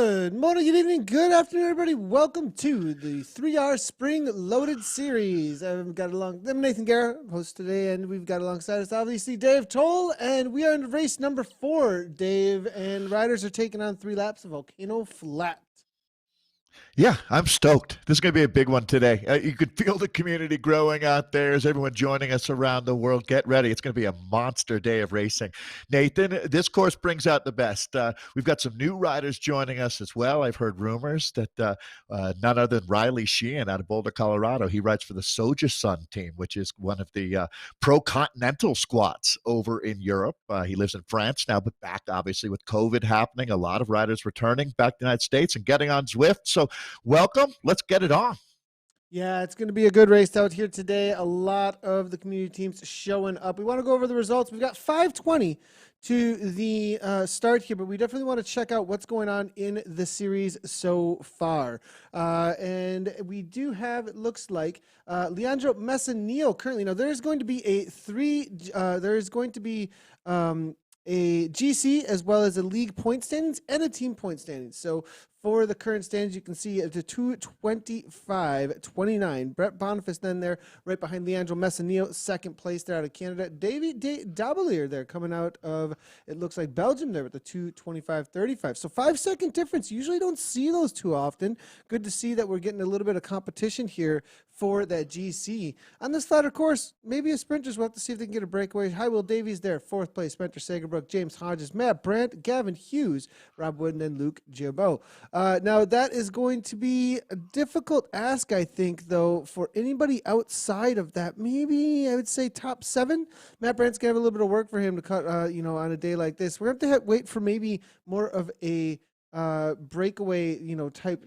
Good morning, good evening, good afternoon, everybody. Welcome to the 3R Spring Loaded Series. I'm Nathan Guerra, host today, and we've got alongside us, obviously, Dave Toll, and we are in race number 4, Dave, and riders are taking on 3 laps of Volcano Flat. Yeah, I'm stoked. This is going to be a big one today. You could feel the community growing out there as everyone joining us around the world. Get ready. It's going to be a monster day of racing. Nathan, this course brings out the best. We've got some new riders joining us as well. I've heard rumors that none other than Riley Sheehan out of Boulder, Colorado. He rides for the Soja Sun team, which is one of the pro-continental squats over in Europe. He lives in France now, but back obviously with COVID happening, a lot of riders returning back to the United States and getting on Zwift. So welcome. Let's get it on. Yeah, it's going to be a good race out here today. A lot of the community teams showing up. We want to go over the results. We've got 5:20 to the start here, but we definitely want to check out what's going on in the series so far. And we do have, it looks like, Leandro Messineo currently. Now, there's going to be a GC as well as a league point standings and a team point standings. So for the current standings, you can see it's a 2:25.29. Brett Boniface then there right behind Leandro Messineo, second place there out of Canada. Davy Dabalier there coming out of, it looks like, Belgium there with the 2:25.35. So 5-second difference. You usually don't see those too often. Good to see that we're getting a little bit of competition here for that GC. On this flatter course, maybe a sprinters. We'll have to see if they can get a breakaway. High Will Davies there, 4th place. Spencer Sagerbrook, James Hodges, Matt Brandt, Gavin Hughes, Rob Wooden, and Luke Giabeau. Now, that is going to be a difficult ask, I think, though, for anybody outside of that. Maybe, I would say, top 7. Matt Brandt's going to have a little bit of work for him to cut, on a day like this. We're going to have to wait for maybe more of a breakaway, type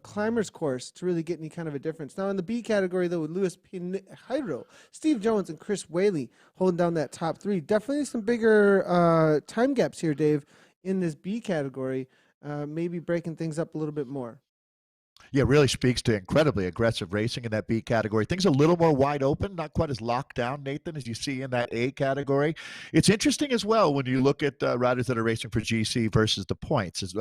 climbers course to really get any kind of a difference. Now in the B category, though, with Luis Pinheiro, Steve Jones, and Chris Whaley holding down that top 3. Definitely some bigger time gaps here, Dave, in this B category. Maybe breaking things up a little bit more. Yeah, really speaks to incredibly aggressive racing in that B category. Things a little more wide open, not quite as locked down, Nathan, as you see in that A category. It's interesting as well when you look at riders that are racing for GC versus the points.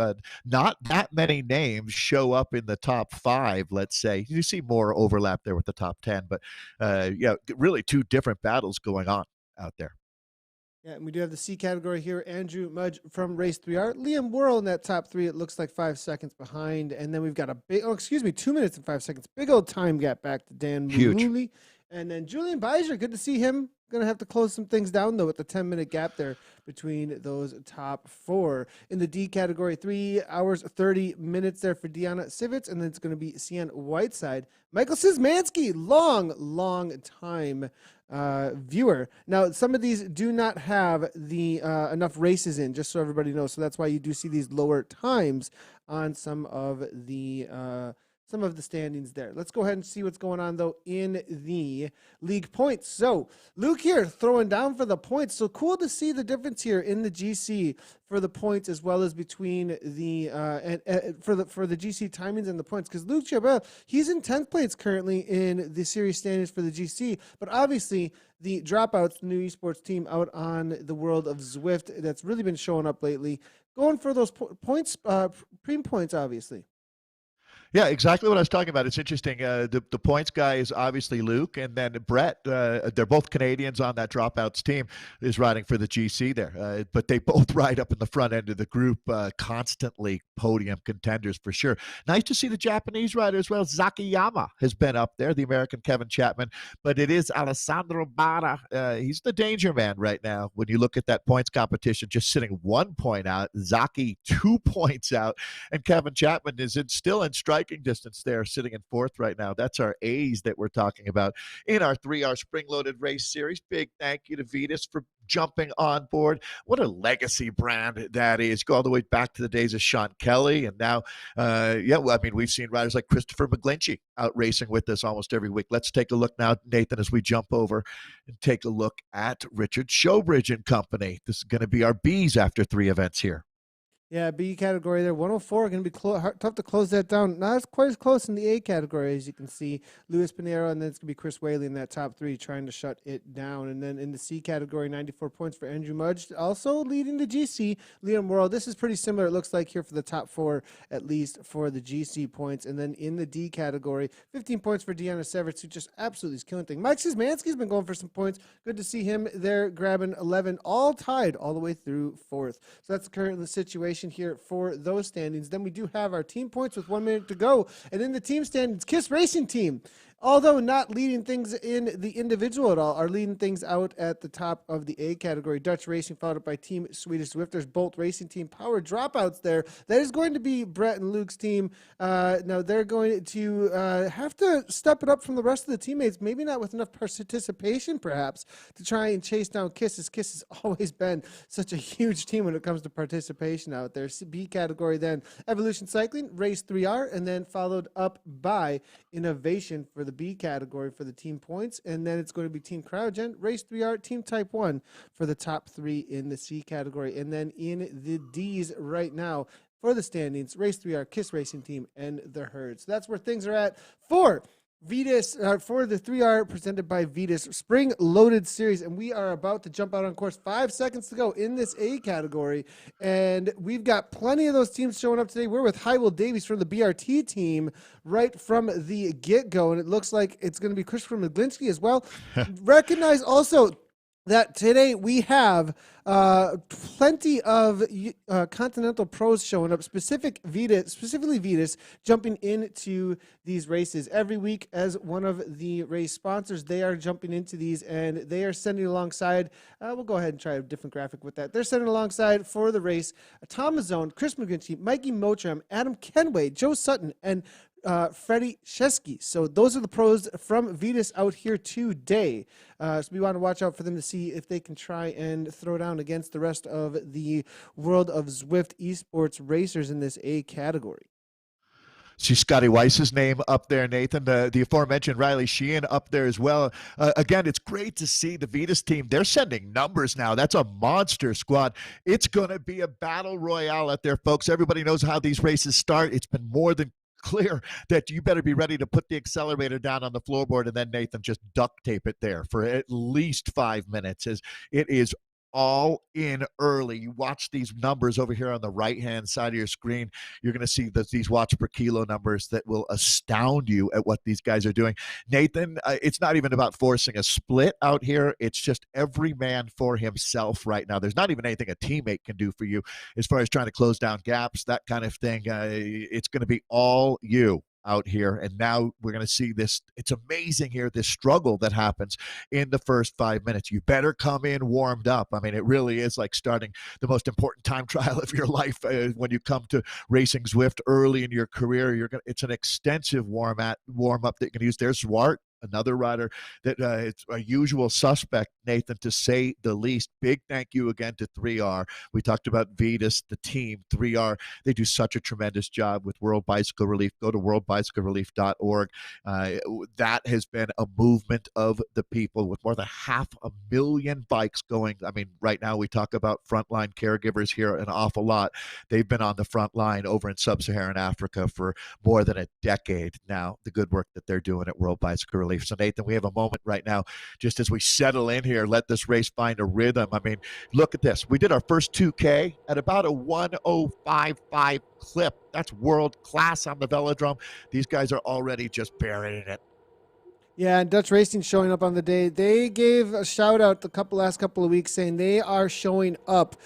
Not that many names show up in the top 5, let's say. You see more overlap there with the top 10, but really 2 different battles going on out there. Yeah, and we do have the C category here. Andrew Mudge from Race 3R. Liam Worrell in that top 3. It looks like 5 seconds behind. And then we've got 2 minutes and 5 seconds. Big old time gap back to Dan Mululi. And then Julian Beiser, good to see him. Going to have to close some things down, though, with the 10-minute gap there between those top 4. In the D category, 3 hours, 30 minutes there for Deanna Sivitz, and then it's going to be Cian Whiteside. Michael Szymanski, long time viewer. Now, some of these do not have the enough races in, just so everybody knows. So that's why you do see these lower times on some of the standings there. Let's go ahead and see what's going on, though, in the league points. So Luke here throwing down for the points. So cool to see the difference here in the GC for the points, as well as between the for the GC timings and the points. Because Luke Giabeau, he's in 10th place currently in the series standings for the GC. But obviously, the Dropouts, the new esports team out on the world of Zwift, that's really been showing up lately, going for those points, preem points, obviously. Yeah, exactly what I was talking about. It's interesting. The points guy is obviously Luke, and then Brett, they're both Canadians on that Dropouts team, is riding for the GC there. But they both ride up in the front end of the group, constantly podium contenders for sure. Nice to see the Japanese rider as well. Zakiyama has been up there, the American Kevin Chapman, but it is Alessandro Barra. He's the danger man right now. When you look at that points competition, just sitting 1 point out, Zaki 2 points out, and Kevin Chapman is still in striking distance there, sitting in 4th right now. That's our A's that we're talking about in our 3R spring-loaded race series. Big thank you to Vitus for jumping on board. What a legacy brand that is. Go all the way back to the days of Sean Kelly, and now, we've seen riders like Christopher McGlinchey out racing with us almost every week. Let's take a look now, Nathan, as we jump over and take a look at Richard Showbridge and company. This is going to be our B's after 3 events here. Yeah, B category there, 104. Going to be tough to close that down. Not as quite as close in the A category, as you can see. Luis Pinheiro, and then it's going to be Chris Whaley in that top three trying to shut it down. And then in the C category, 94 points for Andrew Mudge. Also leading the GC, Liam Worrell. This is pretty similar, it looks like, here for the top four, at least for the GC points. And then in the D category, 15 points for Deanna Severts, who just absolutely is killing things. Mike Szymanski's been going for some points. Good to see him there grabbing 11, all tied all the way through fourth. So that's currently the situation here for those standings. Then we do have our team points with 1 minute to go. And in the team standings, KISS Racing Team, although not leading things in the individual at all, are leading things out at the top of the A category. Dutch Racing followed up by Team Swedish Zwifters, Bolt Racing Team, Power Dropouts there. That is going to be Brett and Luke's team. Now they're going to have to step it up from the rest of the teammates, maybe not with enough participation perhaps, to try and chase down KISS. KISS has always been such a huge team when it comes to participation out there. B category then, Evolution Cycling, Race 3R, and then followed up by Innovation for the B category for the team points, and then it's going to be Team Cryogen, Race 3R, Team Type 1 for the top three in the C category. And then in the D's right now for the standings, Race 3R, KISS Racing Team, and the Herd. So that's where things are at for Vitus, for the 3R presented by Vitus Spring Loaded Series, and we are about to jump out on course. 5 seconds to go in this A category, and we've got plenty of those teams showing up today. We're with Hywell Davies from the BRT team right from the get-go, and it looks like it's going to be Christopher McGlinskey as well. Recognize also that today we have plenty of Continental pros showing up, specifically Vitus, jumping into these races every week as one of the race sponsors. They are jumping into these, and they are sending alongside, we'll go ahead and try a different graphic with that. They're sending alongside for the race, Tom Mazzone, Chris McGinty, Mikey Motram, Adam Kenway, Joe Sutton, and Freddie Shesky. So those are the pros from Vitus out here today. So we want to watch out for them to see if they can try and throw down against the rest of the world of Zwift esports racers in this A category. See Scotty Weiss's name up there, Nathan. The aforementioned Riley Sheehan up there as well. Again, it's great to see the Vitus team. They're sending numbers now. That's a monster squad. It's going to be a battle royale out there, folks. Everybody knows how these races start. It's been more than clear that you better be ready to put the accelerator down on the floorboard, and then Nathan just duct tape it there for at least 5 minutes, as it is all in early. You watch these numbers over here on the right-hand side of your screen. You're going to see these watts per kilo numbers that will astound you at what these guys are doing. Nathan, it's not even about forcing a split out here. It's just every man for himself right now. There's not even anything a teammate can do for you as far as trying to close down gaps, that kind of thing. It's going to be all you out here, and now we're going to see this. It's amazing here, this struggle that happens in the first 5 minutes. You better come in warmed up. I mean, it really is like starting the most important time trial of your life when you come to racing Zwift early in your career. It's an extensive warm up that you can use. There's Zwart, another rider that it's a usual suspect, Nathan, to say the least. Big thank you again to 3R. We talked about Vitus, the team, 3R. They do such a tremendous job with World Bicycle Relief. Go to worldbicyclerelief.org. That has been a movement of the people with more than 500,000 bikes going. I mean, right now we talk about frontline caregivers here an awful lot. They've been on the front line over in sub-Saharan Africa for more than a decade now, the good work that they're doing at World Bicycle Relief. So, Nathan, we have a moment right now, just as we settle in here, let this race find a rhythm. I mean, look at this. We did our first 2K at about a 1:05.5 clip. That's world class on the velodrome. These guys are already just burying it. Yeah, and Dutch Racing showing up on the day. They gave a shout out the last couple of weeks saying they are showing up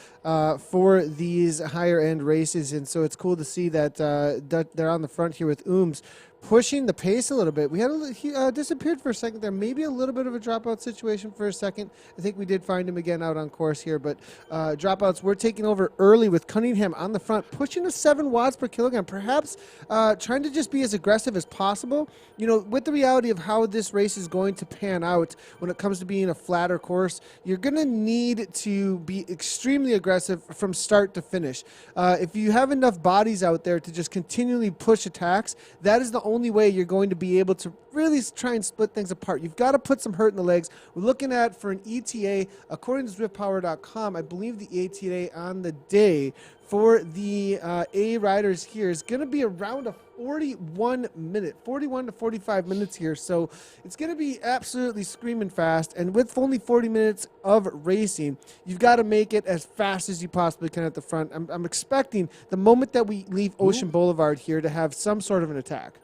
for these higher end races, and so it's cool to see that they're on the front here with Ooms pushing the pace a little bit. We had he disappeared for a second there, maybe a little bit of a dropout situation for a second. I think we did find him again out on course here, but dropouts were taking over early with Cunningham on the front, pushing to 7 watts per kilogram, perhaps trying to just be as aggressive as possible. You know, with the reality of how this race is going to pan out when it comes to being a flatter course, you're going to need to be extremely aggressive from start to finish. If you have enough bodies out there to just continually push attacks, that is the only way you're going to be able to really try and split things apart. You've got to put some hurt in the legs. We're looking at, for an ETA, according to ZwiftPower.com, I believe the ETA on the day for the A riders here is going to be around a 41 to 45 minutes here. So it's going to be absolutely screaming fast. And with only 40 minutes of racing, you've got to make it as fast as you possibly can at the front. I'm expecting the moment that we leave Ocean Boulevard here to have some sort of an attack.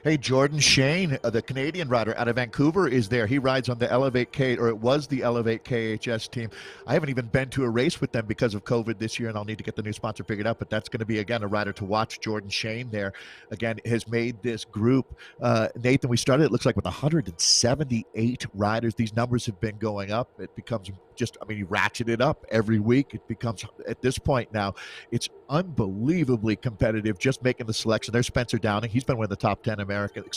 Hey, Jordan Shane, the Canadian rider out of Vancouver, is there. He rides on the Elevate K, or it was the Elevate KHS team. I haven't even been to a race with them because of COVID this year, and I'll need to get the new sponsor figured out, but that's going to be, again, a rider to watch. Jordan Shane there, again, has made this group. Nathan, we started, it looks like, with 178 riders. These numbers have been going up. It becomes just, I mean, you ratchet it up every week. It becomes, at this point now, it's unbelievably competitive just making the selection. There's Spencer Downing. He's been one of the top 10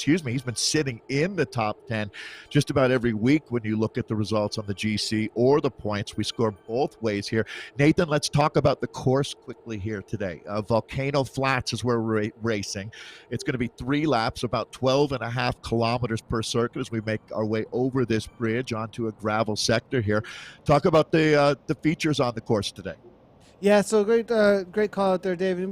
he's been sitting in the top 10 just about every week when you look at the results on the GC or the points. We score both ways here. Nathan, let's talk about the course quickly here today. Volcano Flats is where we're racing. It's going to be 3 laps, about 12.5 kilometers per circuit as we make our way over this bridge onto a gravel sector here. Talk about the features on the course today. Yeah, so great call out there, David.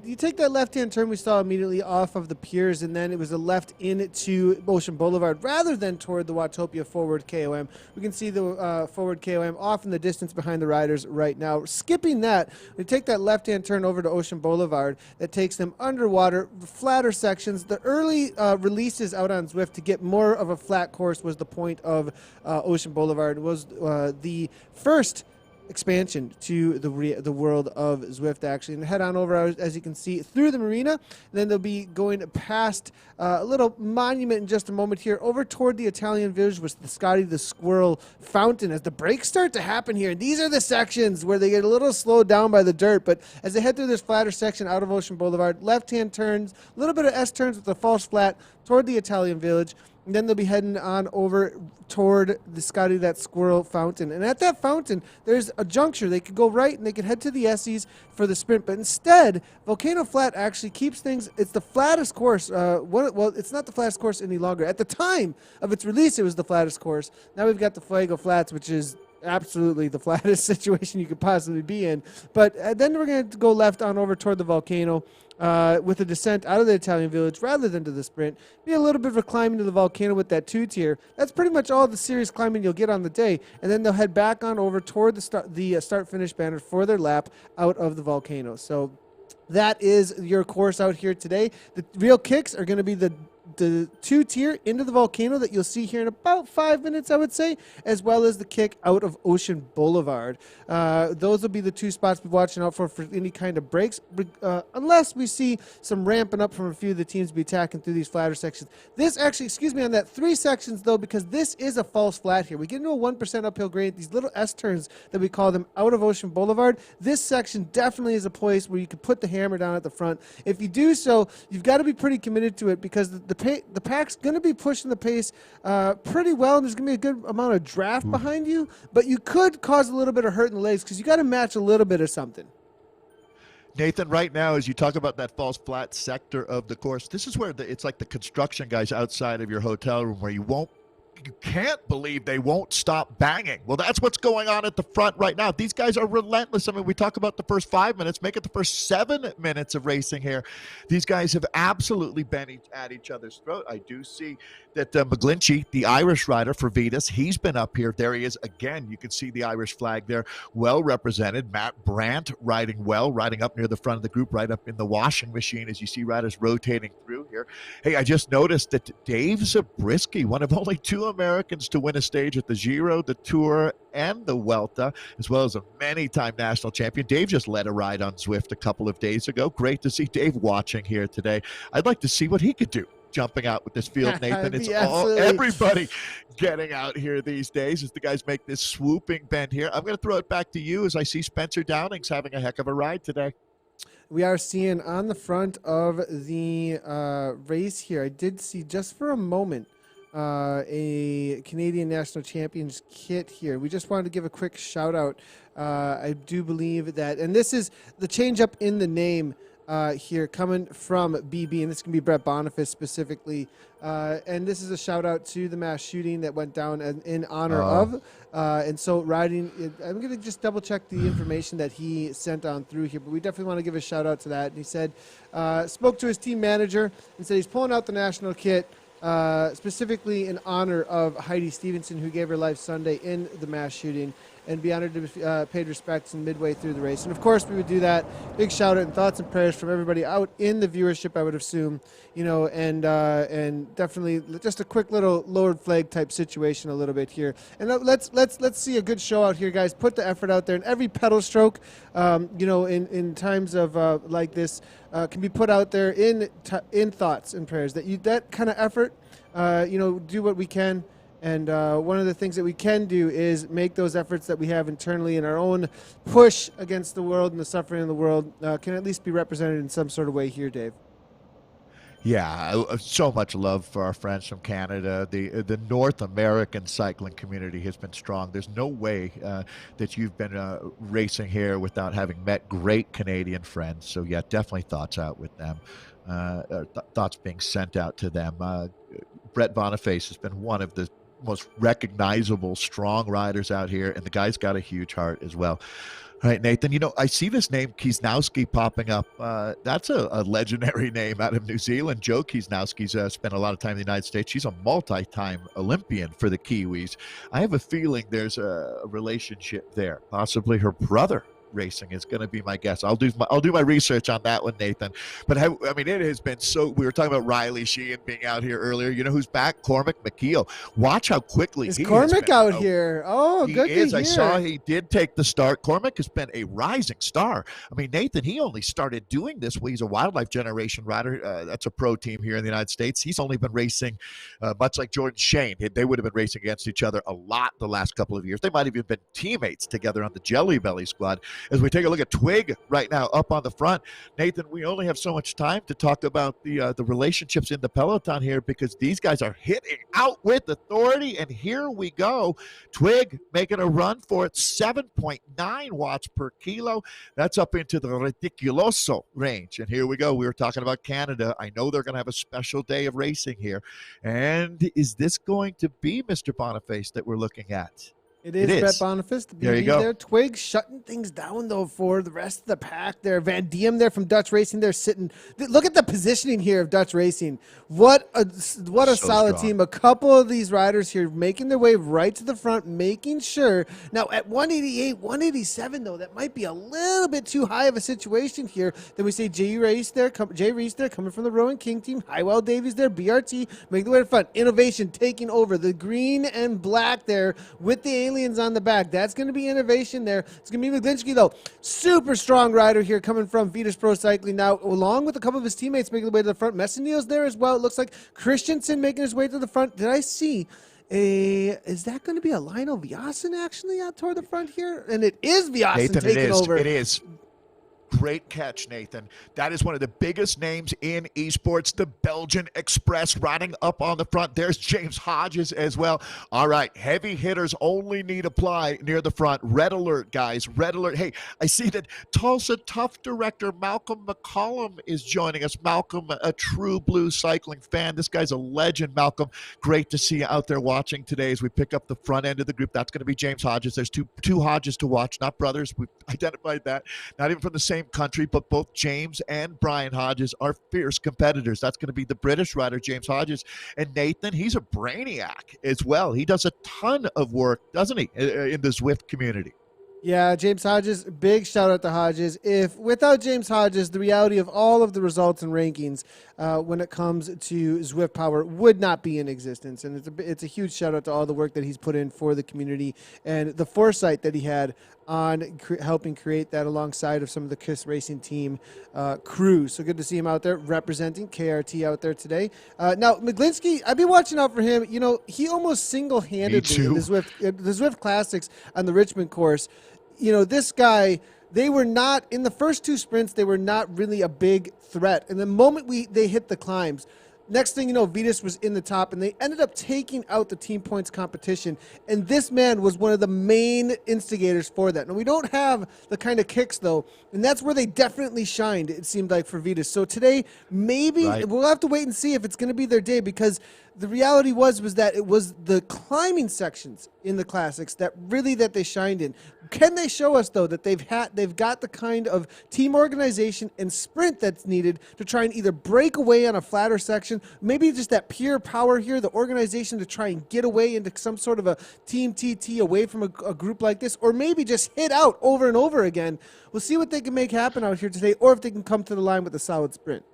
You take that left-hand turn we saw immediately off of the piers, and then it was a left into Ocean Boulevard rather than toward the Watopia forward KOM. We can see the forward KOM off in the distance behind the riders right now. Skipping that, we take that left-hand turn over to Ocean Boulevard that takes them underwater, flatter sections. The early releases out on Zwift to get more of a flat course was the point of Ocean Boulevard. It was the first expansion to the world of Zwift, actually, and head on over, as you can see, through the marina. And then they'll be going past a little monument in just a moment here over toward the Italian Village with the Scotty the Squirrel fountain as the breaks start to happen here. These are the sections where they get a little slowed down by the dirt, but as they head through this flatter section out of Ocean Boulevard, left-hand turns, a little bit of S-turns with a false flat toward the Italian Village. And then they'll be heading on over toward the Scotty that Squirrel fountain. And at that fountain, there's a juncture. They could go right and they could head to the Essies for the sprint. But instead, Volcano Flat actually keeps things, it's the flattest course. Well, it's not the flattest course any longer. At the time of its release, it was the flattest course. Now we've got the Fuego Flats, which is absolutely the flattest situation you could possibly be in. But then we're going to go left on over toward the volcano with a descent out of the Italian Village rather than to the sprint. Be a little bit of a climbing to the volcano with that 2-tier. That's pretty much all the serious climbing you'll get on the day. And then they'll head back on over toward the start-finish banner for their lap out of the volcano. So that is your course out here today. The real kicks are going to be the 2-tier into the volcano that you'll see here in about 5 minutes, I would say, as well as the kick out of Ocean Boulevard. Those will be the 2 spots to be watching out for any kind of breaks, unless we see some ramping up from a few of the teams be attacking through these flatter sections. This actually, on that 3 sections, though, because this is a false flat here. We get into a 1% uphill grade, these little S-turns that we call them out of Ocean Boulevard. This section definitely is a place where you can put the hammer down at the front. If you do so, you've got to be pretty committed to it because the pack's going to be pushing the pace pretty well, and there's going to be a good amount of draft behind you, but you could cause a little bit of hurt in the legs because you got to match a little bit of something. Nathan, right now, as you talk about that false flat sector of the course, this is where it's like the construction guys outside of your hotel room where you can't believe they won't stop banging. Well, that's what's going on at the front right now. These guys are relentless. I mean, we talk about the first 5 minutes, make it the first 7 minutes of racing here. These guys have absolutely been at each other's throat. I do see that McGlinchey, the Irish rider for Vitus, he's been up here. There he is again. You can see the Irish flag there, well represented. Matt Brandt riding well, riding up near the front of the group, right up in the washing machine as you see riders rotating through here. Hey, I just noticed that Dave Zabriskie, one of only 2 Americans to win a stage at the Giro, the Tour, and the Vuelta, as well as a many-time national champion. Dave just led a ride on Zwift a couple of days ago. Great to see Dave watching here today. I'd like to see what he could do jumping out with this field, Nathan. It's everybody getting out here these days as the guys make this swooping bend here. I'm going to throw it back to you as I see Spencer Downing's having a heck of a ride today. We are seeing on the front of the race here, I did see just for a moment a Canadian National Champions kit here. We just wanted to give a quick shout out. I do believe that, and this is the change up in the name here coming from BB, and this can be Brett Boniface specifically. And this is a shout out to the mass shooting that went down in honor of. And so riding, I'm going to just double check the information that he sent on through here, but we definitely want to give a shout out to that. And he said, spoke to his team manager and said he's pulling out the national kit specifically in honor of Heidi Stevenson, who gave her life Sunday in the mass shooting, and be honored to be paid respects in midway through the race. And of course, we would do that. Big shout out and thoughts and prayers from everybody out in the viewership, I would assume, and definitely just a quick little lowered flag type situation a little bit here. And let's see a good show out here, guys. Put the effort out there, and every pedal stroke, in times of like this, can be put out there in thoughts and prayers. That kind of effort, do what we can. And one of the things that we can do is make those efforts that we have internally in our own push against the world and the suffering in the world can at least be represented in some sort of way here, Dave. Yeah, so much love for our friends from Canada. The North American cycling community has been strong. There's no way that you've been racing here without having met great Canadian friends. So yeah, definitely thoughts out with them. Thoughts being sent out to them. Brett Boniface has been one of the most recognizable, strong riders out here, and the guy's got a huge heart as well. All right, Nathan, I see this name Kiesnowski popping up. That's a legendary name out of New Zealand. Jo Kiesnowski's spent a lot of time in the United States. She's a multi-time Olympian for the Kiwis. I have a feeling there's a relationship there. Possibly her brother racing is going to be my guess. I'll do my research on that one, Nathan. But it has been so. We were talking about Riley Sheehan being out here earlier. You know who's back? Cormac McKeel. Watch how quickly is Cormac out here. Oh, good to hear. I saw he did take the start. Cormac has been a rising star. I mean, Nathan, he only started doing this. Well, he's a Wildlife Generation rider. That's a pro team here in the United States. He's only been racing, much like Jordan Shane. They would have been racing against each other a lot the last couple of years. They might have even been teammates together on the Jelly Belly squad. As we take a look at Twig right now up on the front, Nathan, we only have so much time to talk about the relationships in the peloton here, because these guys are hitting out with authority. And here we go. Twig making a run for it, 7.9 watts per kilo. That's up into the ridiculoso range. And here we go. We were talking about Canada. I know they're going to have a special day of racing here. And is this going to be Mr. Boniface that we're looking at? It is Brett Boniface, the BB there. Twig shutting things down, though, for the rest of the pack there. Van Diem there from Dutch Racing there sitting. Look at the positioning here of Dutch Racing. What a solid team. A couple of these riders here making their way right to the front, making sure. Now, at 188, 187, though, that might be a little bit too high of a situation here. Then we say Jay Reese there coming from the Rowan King team. Highwell Davies there, BRT, making the way to the front. Innovation taking over. The green and black there with the aliens on the back. That's going to be innovation there. It's going to be Maglinski, though. Super strong rider here coming from Vitus Pro Cycling now, along with a couple of his teammates making the way to the front. Messinil's there as well. It looks like Christensen making his way to the front. Did I see is that going to be a Lionel Viasen actually out toward the front here? And it is Viasen taking over. It is. Great catch, Nathan. That is one of the biggest names in esports, the Belgian Express riding up on the front. There's James Hodges as well. All right, heavy hitters only need apply near the front. Red alert, guys, red alert. Hey, I see that Tulsa Tough director Malcolm McCollum is joining us. Malcolm, a true blue cycling fan. This guy's a legend, Malcolm. Great to see you out there watching today as we pick up the front end of the group. That's going to be James Hodges. There's two Hodges to watch, not brothers. We've identified that. Not even from the same country, but both James and Brian Hodges are fierce competitors. That's going to be the British rider, James Hodges. And Nathan, he's a brainiac as well. He does a ton of work, doesn't he, in the Zwift community? Yeah, James Hodges, big shout out to Hodges. Without James Hodges, the reality of all of the results and rankings when it comes to Zwift Power would not be in existence. And it's a huge shout out to all the work that he's put in for the community and the foresight that he had on helping create that alongside of some of the KISS Racing team crews. So good to see him out there representing KRT out there today. Now, Maglinski, I've been watching out for him. He almost single-handedly in the Zwift Classics on the Richmond course. This guy, they were not, in the first two sprints, they were not really a big threat. And the moment they hit the climbs, Next thing you know, Vitus was in the top, and they ended up taking out the team points competition. And this man was one of the main instigators for that. Now, we don't have the kind of kicks, though, and that's where they definitely shined, it seemed like, for Vitus. So today, maybe we'll have to wait and see if it's going to be their day, because the reality was that it was the climbing sections in the classics that they shined in. Can they show us, though, that they've got the kind of team organization and sprint that's needed to try and either break away on a flatter section, maybe just that pure power here, the organization to try and get away into some sort of a team TT away from a group like this, or maybe just hit out over and over again. We'll see what they can make happen out here today, or if they can come to the line with a solid sprint.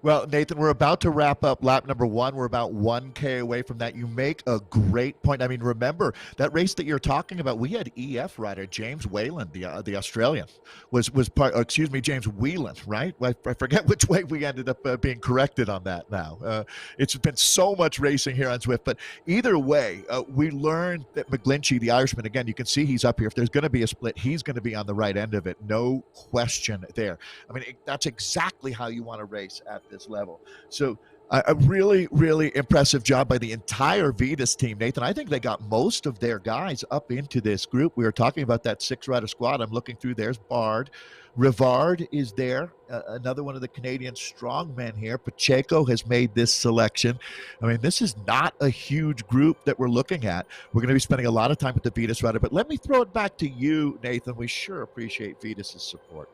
Well, Nathan, we're about to wrap up lap number 1. We're about 1K away from that. You make a great point. I mean, remember that race that you're talking about, we had EF rider James Whalen, the Australian, was part, James Whelan, right? I forget which way we ended up being corrected on that now. It's been so much racing here on Zwift, but either way, we learned that McGlinchey, the Irishman, again, you can see he's up here. If there's going to be a split, he's going to be on the right end of it. No question there. I mean, that's exactly how you want to race at this level. So a really, really impressive job by the entire Vitus team, Nathan. I think they got most of their guys up into this group. We were talking about that 6-rider squad. I'm looking through. There's Bard. Rivard is there, another one of the Canadian strongmen here. Pacheco has made this selection. I mean, this is not a huge group that we're looking at. We're going to be spending a lot of time with the Vitus rider, but let me throw it back to you, Nathan. We sure appreciate Vitus's support.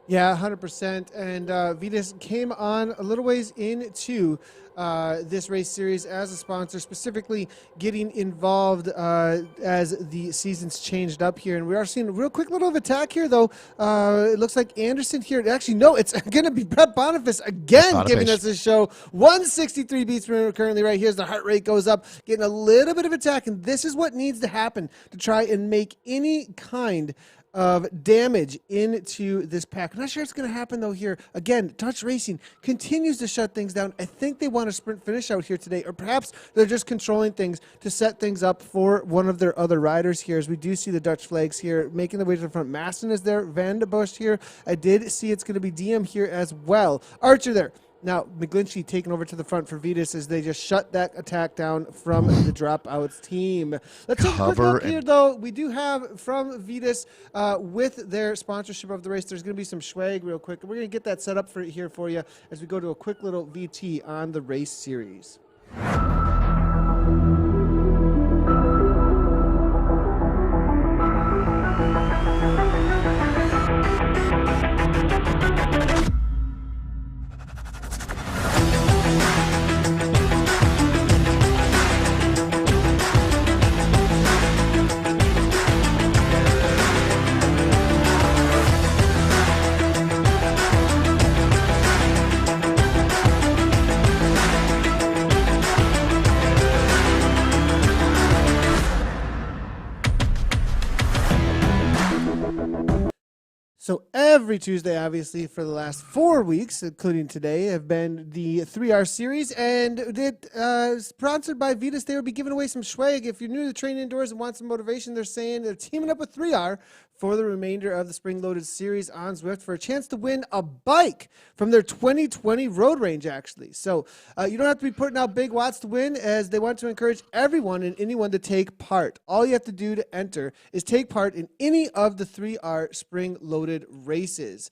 Yeah, 100%. And Vitus came on a little ways into this race series as a sponsor, specifically getting involved as the season's changed up here. And we are seeing a real quick little attack here, though. It looks like Anderson here. Actually, no, it's going to be Brett Boniface again giving us a show. 163 beats currently right here as the heart rate goes up, getting a little bit of attack. And this is what needs to happen to try and make any kind of damage into this pack. I'm not sure it's going to happen, though, here. Again, Dutch Racing continues to shut things down. I think they want a sprint finish out here today, or perhaps they're just controlling things to set things up for one of their other riders here, as we do see the Dutch flags here making their way to the front. Maston is there, Van de Busch here. I did see it's going to be DM here as well. Archer there. Now, McGlinchey taking over to the front for Vitus as they just shut that attack down from the Dropouts team. Let's take a quick look here, though. We do have from Vitus with their sponsorship of the race. There's going to be some swag real quick. We're going to get that set up here for you as we go to a quick little VT on the race series. So every Tuesday, obviously, for the last 4 weeks, including today, have been the 3R series. And it sponsored by Vitus. They will be giving away some swag. If you're new to the training indoors and want some motivation, they're saying they're teaming up with 3R for the remainder of the spring-loaded series on Zwift for a chance to win a bike from their 2020 road range, actually. So you don't have to be putting out big watts to win, as they want to encourage everyone and anyone to take part. All you have to do to enter is take part in any of the 3R spring-loaded races.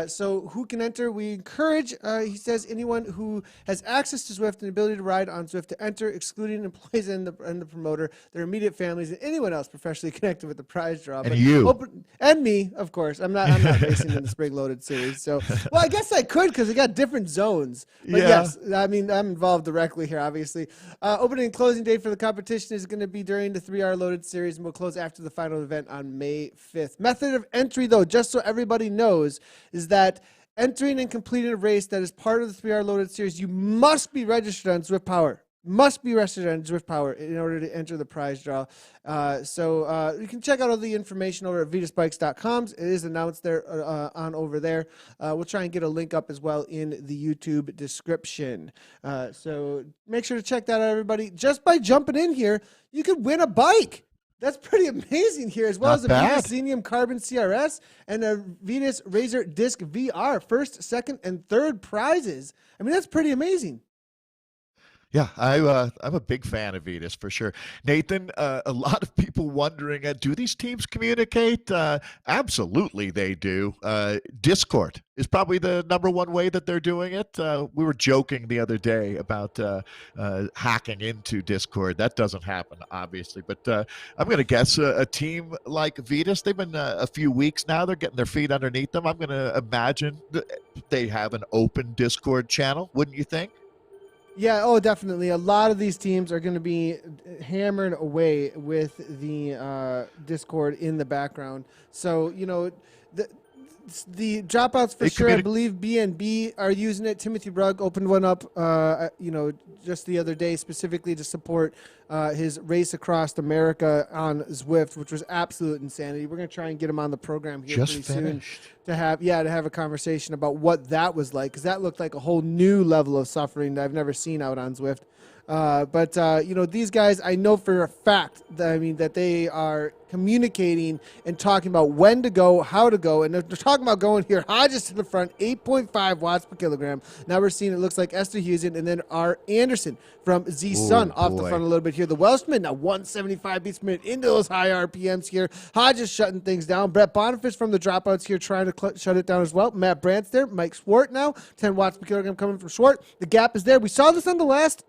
So who can enter? We encourage, he says, anyone who has access to Zwift and the ability to ride on Zwift to enter, excluding employees and the promoter, their immediate families, and anyone else professionally connected with the prize draw. And you. And me, of course. I'm not racing in the spring-loaded series. So, well, I guess I could, because they got different zones. But yes, I mean, I'm involved directly here, obviously. Opening and closing date for the competition is going to be during the 3R loaded series, and we'll close after the final event on May 5th. Method of entry, though, just so everybody knows, is that entering and completing a race that is part of the 3R loaded series, you must be registered on Zwift Power. Must be registered on Zwift Power in order to enter the prize draw. So you can check out all the information over at vitusbikes.com. It is announced there on over there. We'll try and get a link up as well in the YouTube description. So make sure to check that out, everybody. Just by jumping in here, you could win a bike. That's pretty amazing here, as well as Not a bad. Vitus Xenium Carbon CRS and a Vitus Razor Disc VR. First, second, and third prizes. I mean, that's pretty amazing. Yeah, I'm a big fan of Vitus for sure. Nathan, a lot of people wondering, do these teams communicate? Absolutely, they do. Discord is probably the number one way that they're doing it. We were joking the other day about hacking into Discord. That doesn't happen, obviously, but I'm going to guess a team like Vitus, they've been a few weeks now. They're getting their feet underneath them. I'm going to imagine they have an open Discord channel, wouldn't you think? Yeah, oh, definitely. A lot of these teams are going to be hammered away with the Discord in the background. So, the dropouts for sure. I believe B&B are using it. Timothy Brugg opened one up, just the other day specifically to support his race across America on Zwift, which was absolute insanity. We're going to try and get him on the program here pretty soon to have a conversation about what that was like, because that looked like a whole new level of suffering that I've never seen out on Zwift. But these guys, I know for a fact that they are communicating and talking about when to go, how to go, and they're talking about going here. Hodges to the front, 8.5 watts per kilogram. Now we're seeing it looks like Esther Husen and then R. Anderson from Z Sun off the front a little bit here. The Welshman now 175 beats per minute into those high RPMs here. Hodges shutting things down. Brett Boniface from the dropouts here trying to shut it down as well. Matt Brandt's there. Mike Swart now 10 watts per kilogram coming from Swart. The gap is there. We saw this on the last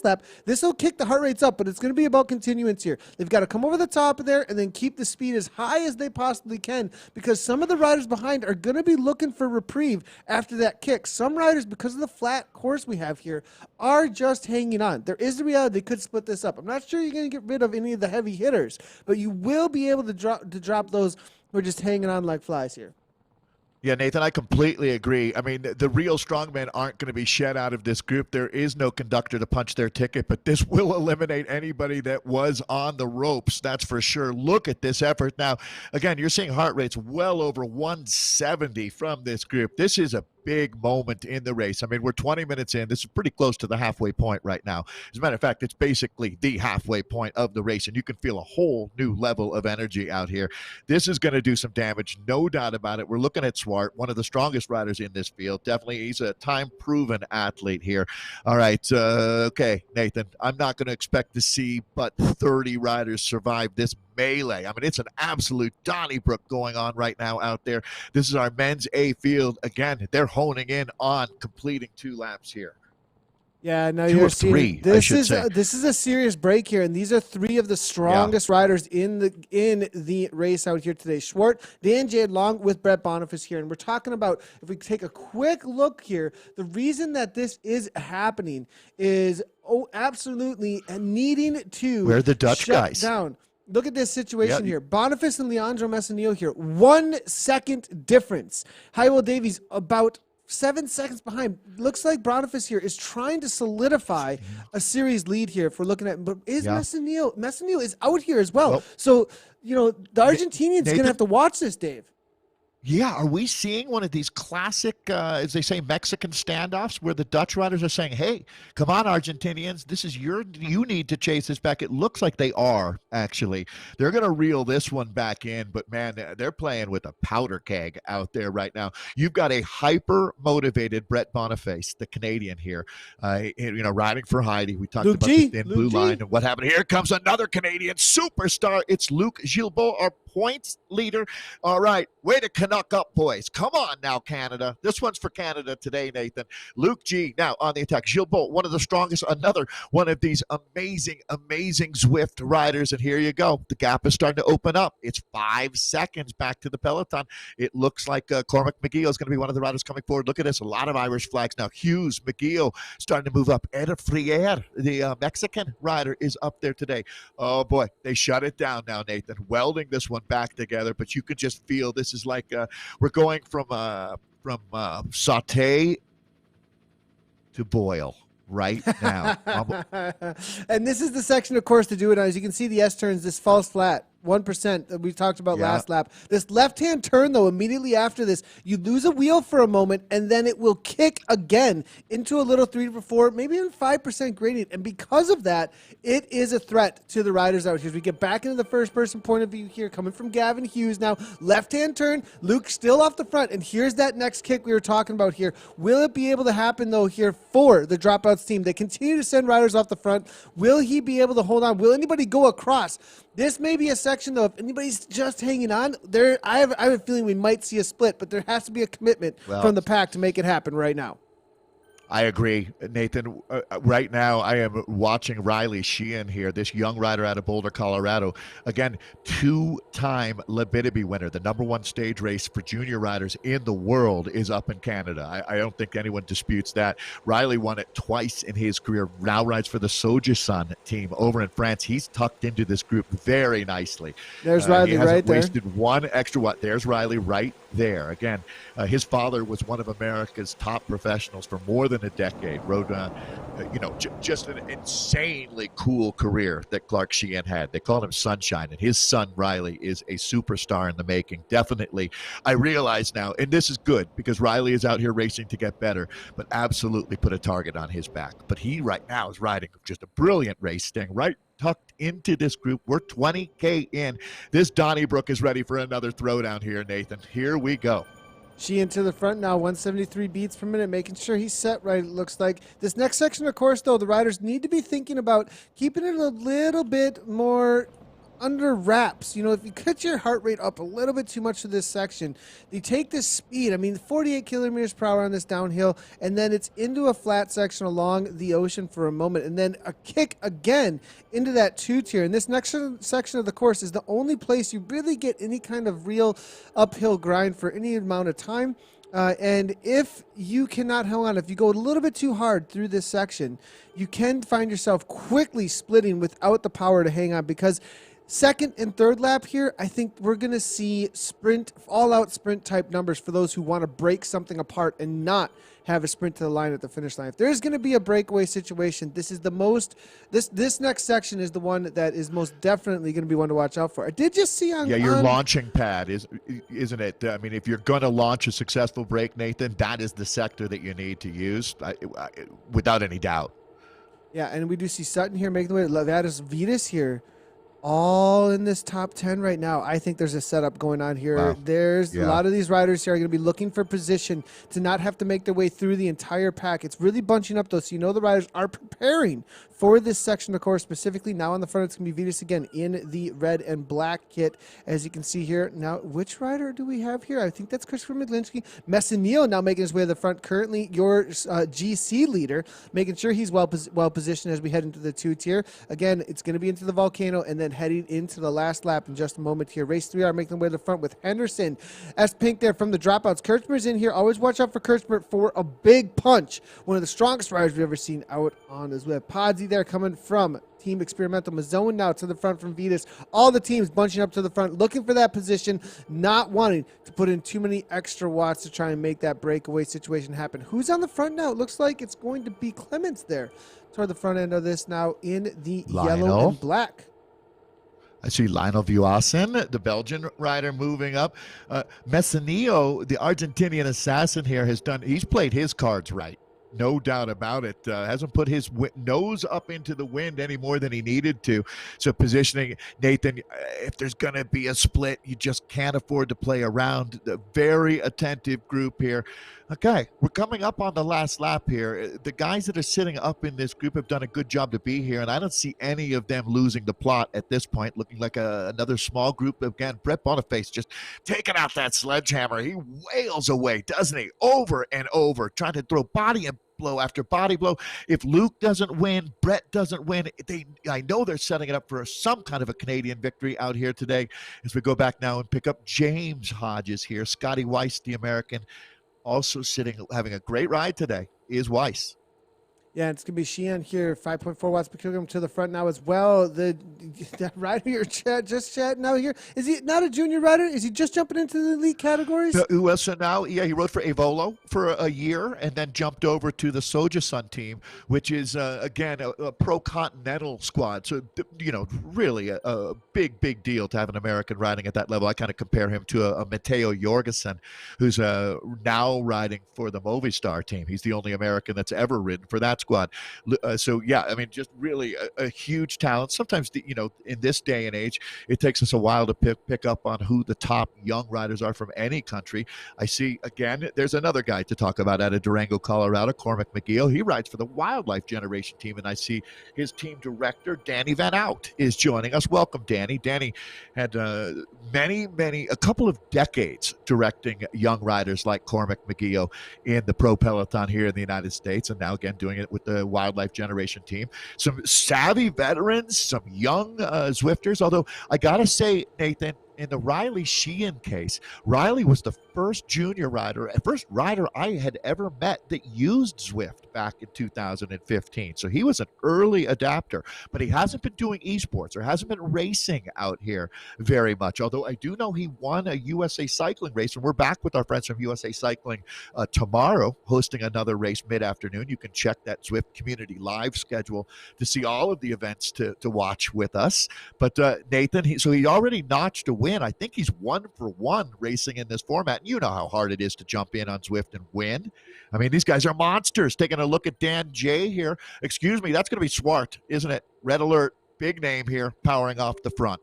lap. This will kick the heart rates up, but it's going to be about continuance here. They've got to come over the top of there and then keep the speed as high as they possibly can, because some of the riders behind are going to be looking for reprieve after that kick. Some riders, because of the flat course we have here, are just hanging on. There is the reality they could split this up. I'm not sure you're going to get rid of any of the heavy hitters, but you will be able to drop those who are just hanging on like flies here. Yeah, Nathan, I completely agree. I mean, the real strongmen aren't going to be shed out of this group. There is no conductor to punch their ticket, but this will eliminate anybody that was on the ropes, that's for sure. Look at this effort. Now, again, you're seeing heart rates well over 170 from this group. This is a big moment in the race. I mean, we're 20 minutes in. This is pretty close to the halfway point right now. As a matter of fact, it's basically the halfway point of the race, and you can feel a whole new level of energy out here. This is going to do some damage, no doubt about it. We're looking at Swart, one of the strongest riders in this field. Definitely, he's a time-proven athlete here. All right, okay, Nathan, I'm not going to expect to see but 30 riders survive this melee. I mean, it's an absolute Donnybrook going on right now out there. This is our men's A field. Again, they're honing in on completing 2 laps here. Yeah, no, you're seeing this is a serious break here, and these are 3 of the strongest riders in the race out here today. Swart, Dan J. along with Brett Boniface here, and we're talking about, if we take a quick look here, the reason that this is happening is absolutely needing to We're the Dutch guys down. Look at this situation here. Boniface and Leandro Messinil here. 1 second difference. Hywell Davies about 7 seconds behind. Looks like Boniface here is trying to solidify a series lead here if we're looking at, but is Messinil is out here as well. So, the Argentinian's going to have to watch this, Dave. Yeah, are we seeing one of these classic, as they say, Mexican standoffs where the Dutch riders are saying, hey, come on, Argentinians, this is you need to chase this back. It looks like they are, actually. They're going to reel this one back in, but, man, they're playing with a powder keg out there right now. You've got a hyper-motivated Brett Boniface, the Canadian here, riding for Heidi. We talked about the thin blue line and what happened. Here comes another Canadian superstar. It's Luc Gilbeault, our points leader. All right, way to Canuck up, boys. Come on now, Canada. This one's for Canada today, Nathan. Luke G now on the attack. Gilbeault, one of the strongest, another one of these amazing Zwift riders. And here you go. The gap is starting to open up. It's 5 seconds back to the peloton. It looks like Cormac McGee is going to be one of the riders coming forward. Look at this. A lot of Irish flags now. Hughes, McGee starting to move up. Eder Frier, the Mexican rider, is up there today. Oh, boy. They shut it down now, Nathan. Welding this one back together, but you could just feel this is like we're going from saute to boil right now. And this is the section, of course, to do it on. As you can see, the S turns, this falls flat. 1% that we talked about Yeah. last lap. This left-hand turn, though, immediately after this, you lose a wheel for a moment, and then it will kick again into a little 3 to 4, maybe even 5% gradient. And because of that, it is a threat to the riders out here. As we get back into the first-person point of view here, coming from Gavin Hughes now. Left-hand turn, Luke still off the front, and here's that next kick we were talking about here. Will it be able to happen, though, here for the Dropouts team? They continue to send riders off the front. Will he be able to hold on? Will anybody go across? This may be a section, though, if anybody's just hanging on, I have a feeling we might see a split, but there has to be a commitment from the pack to make it happen right now. I agree, Nathan. Right now, I am watching Riley Sheehan here, this young rider out of Boulder, Colorado. Again, 2-time Labitibi winner. The #1 stage race for junior riders in the world is up in Canada. I don't think anyone disputes that. Riley won it twice in his career. Now rides for the Sojasun team over in France. He's tucked into this group very nicely. There's Riley right there. Wasted one extra watt. There's Riley right there. Again, his father was one of America's top professionals for more than a decade. Rode, just an insanely cool career that Clark Sheehan had. They called him Sunshine, and his son Riley is a superstar in the making. Definitely, I realize now, and this is good because Riley is out here racing to get better, but absolutely put a target on his back. But he right now is riding just a brilliant race, staying right tucked into this group. We're 20K in. This Donnybrook is ready for another throwdown here, Nathan. Here we go. Sheehan to the front now, 173 beats per minute, making sure he's set right, it looks like. This next section, of course, though, the riders need to be thinking about keeping it a little bit more under wraps. If you cut your heart rate up a little bit too much to this section, you take this speed, 48 kilometers per hour on this downhill, and then it's into a flat section along the ocean for a moment, and then a kick again into that 2-tier. And this next section of the course is the only place you really get any kind of real uphill grind for any amount of time. And if you cannot hang on, if you go a little bit too hard through this section, you can find yourself quickly splitting without the power to hang on, because second and third lap here, I think we're going to see all-out sprint type numbers for those who want to break something apart and not have a sprint to the line at the finish line. If there's going to be a breakaway situation, this next section is the one that is most definitely going to be one to watch out for. I did just see on your launching pad isn't it? If you're going to launch a successful break, Nathan, that is the sector that you need to use, without any doubt. Yeah, and we do see Sutton here making the way. Vitus here, all in this top 10 right now. I think there's a setup going on here. Wow. There's a lot of these riders here are going to be looking for position to not have to make their way through the entire pack. It's really bunching up, though, so the riders are preparing for this section of course. Specifically now on the front, it's going to be Vitus again in the red and black kit, as you can see here. Now, which rider do we have here? I think that's Christopher McGlinchey. Messineo now making his way to the front, currently your GC leader, making sure he's well positioned as we head into the 2-tier. Again, it's going to be into the volcano and then heading into the last lap in just a moment here. Race 3 are making their way to the front with Henderson as Pink there from the dropouts. Kurtzmer's in here. Always watch out for Kurtzmer for a big punch. One of the strongest riders we've ever seen out on his Zwift. Podsy there coming from Team Experimental. Mazzone now to the front from Vitus. All the teams bunching up to the front, looking for that position, not wanting to put in too many extra watts to try and make that breakaway situation happen. Who's on the front now? It looks like it's going to be Clements there toward the front end of this now in the yellow and black. I see Lionel Vuassen, the Belgian rider, moving up. Messineo, the Argentinian assassin here, he's played his cards right. No doubt about it. Hasn't put his nose up into the wind any more than he needed to. So positioning, Nathan, if there's going to be a split, you just can't afford to play around. A very attentive group here. Okay, we're coming up on the last lap here. The guys that are sitting up in this group have done a good job to be here, and I don't see any of them losing the plot at this point, looking like another small group. Again, Brett Boniface just taking out that sledgehammer. He wails away, doesn't he? Over and over, trying to throw body and blow after body blow. If Luke doesn't win, Brett doesn't win. I know they're setting it up for some kind of a Canadian victory out here today. As we go back now and pick up James Hodges here, Scotty Weiss, the American, also having a great ride today, is Weiss. Yeah, it's going to be Sheehan here, 5.4 watts per kilogram to the front now as well. The rider you're just chatting out here, is he not a junior rider? Is he just jumping into the elite categories? Well, so now, yeah, he rode for Evolo for a year and then jumped over to the Soja-Sun team, which is, again, a pro-continental squad. So, really a big, big deal to have an American riding at that level. I kind of compare him to a Matteo Jorgensen, who's now riding for the Movistar team. He's the only American that's ever ridden for that squad. So, yeah, I mean, just really a huge talent. Sometimes, in this day and age, it takes us a while to pick up on who the top young riders are from any country. I see, again, there's another guy to talk about out of Durango, Colorado, Cormac McGeough. He rides for the Wildlife Generation team, and I see his team director, Danny Van Out, is joining us. Welcome, Danny. Danny had a couple of decades directing young riders like Cormac McGeough in the pro peloton here in the United States, and now again doing it with the Wildlife Generation team. Some savvy veterans, some young Zwifters, although I gotta say, Nathan, in the Riley Sheehan case, Riley was the first rider I had ever met that used Zwift back in 2015. So he was an early adapter, but he hasn't been doing esports or hasn't been racing out here very much. Although I do know he won a USA Cycling race, and we're back with our friends from USA Cycling tomorrow, hosting another race mid-afternoon. You can check that Zwift Community Live schedule to see all of the events to watch with us. But Nathan, he already notched a win. I think he's 1-for-1 racing in this format. And you know how hard it is to jump in on Zwift and win. I mean, these guys are monsters. Taking a look at Dan J here. Excuse me, that's going to be Swart, isn't it? Red alert, big name here, powering off the front.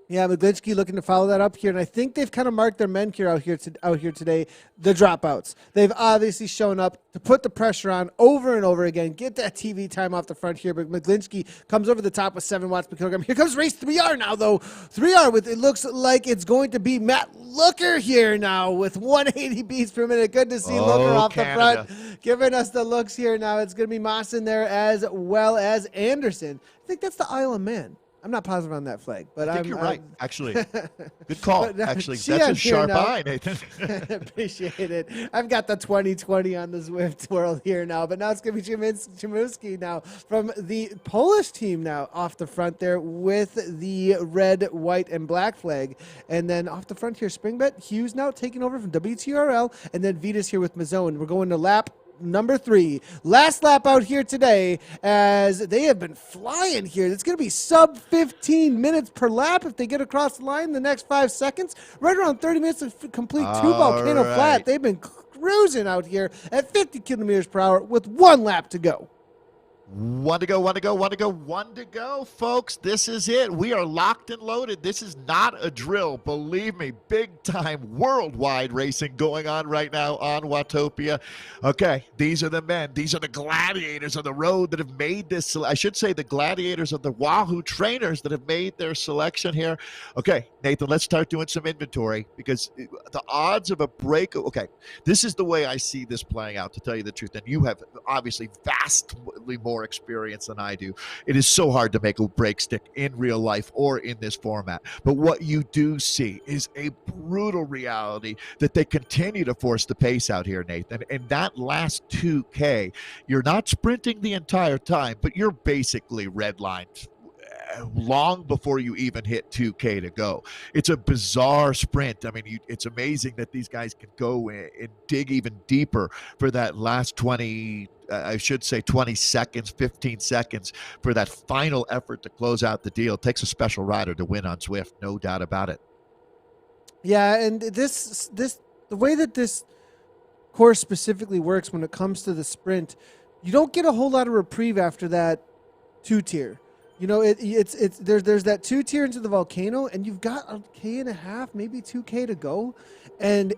Yeah, Maglinski looking to follow that up here, and I think they've kind of marked their men here out here today, the dropouts. They've obviously shown up to put the pressure on over and over again, get that TV time off the front here, but Maglinski comes over the top with 7 watts per kilogram. Here comes race 3R now, though. 3R with, it looks like it's going to be Matt Looker here now with 180 beats per minute. Good to see Looker off Canada. The front, giving us the looks here now. It's going to be Mawson there as well as Anderson. I think that's the Isle of Man. I'm not positive on that flag, but I think you're right. Actually, good call. Actually, that's a sharp eye, Nathan. Appreciate it. I've got the 2020 on the Zwift world here now, but now it's going to be Chmielewski now from the Polish team now off the front there with the red, white, and black flag, and then off the front here, Springbet Hughes now taking over from WTRL, and then Vitus here with Mazzone. We're going to lap number 3. Last lap out here today as they have been flying here. It's going to be sub 15 minutes per lap if they get across the line in the next 5 seconds. Right around 30 minutes to complete 2 Volcano Flat. They've been cruising out here at 50 kilometers per hour with 1 lap to go. One to go, folks. This is it. We are locked and loaded. This is not a drill. Believe me, big time worldwide racing going on right now on Watopia. Okay, these are the men. These are the gladiators of the road that have made this. I should say the gladiators of the Wahoo trainers that have made their selection here. Okay, Nathan, let's start doing some inventory because the odds of a break. Okay, this is the way I see this playing out, to tell you the truth. And you have obviously vastly more experience than I do. It is so hard to make a break stick in real life or in this format. But what you do see is a brutal reality that they continue to force the pace out here, Nathan. And that last 2K, you're not sprinting the entire time, but you're basically redlined long before you even hit 2K to go. It's a bizarre sprint. I mean, it's amazing that these guys can go and dig even deeper for that last 20 seconds, 15 seconds for that final effort to close out the deal. It takes a special rider to win on Zwift, no doubt about it. Yeah, and the way that this course specifically works when it comes to the sprint, you don't get a whole lot of reprieve after that 2-tier. You know, there's that 2-tier into the volcano, and you've got a K and a half, maybe 2K to go, and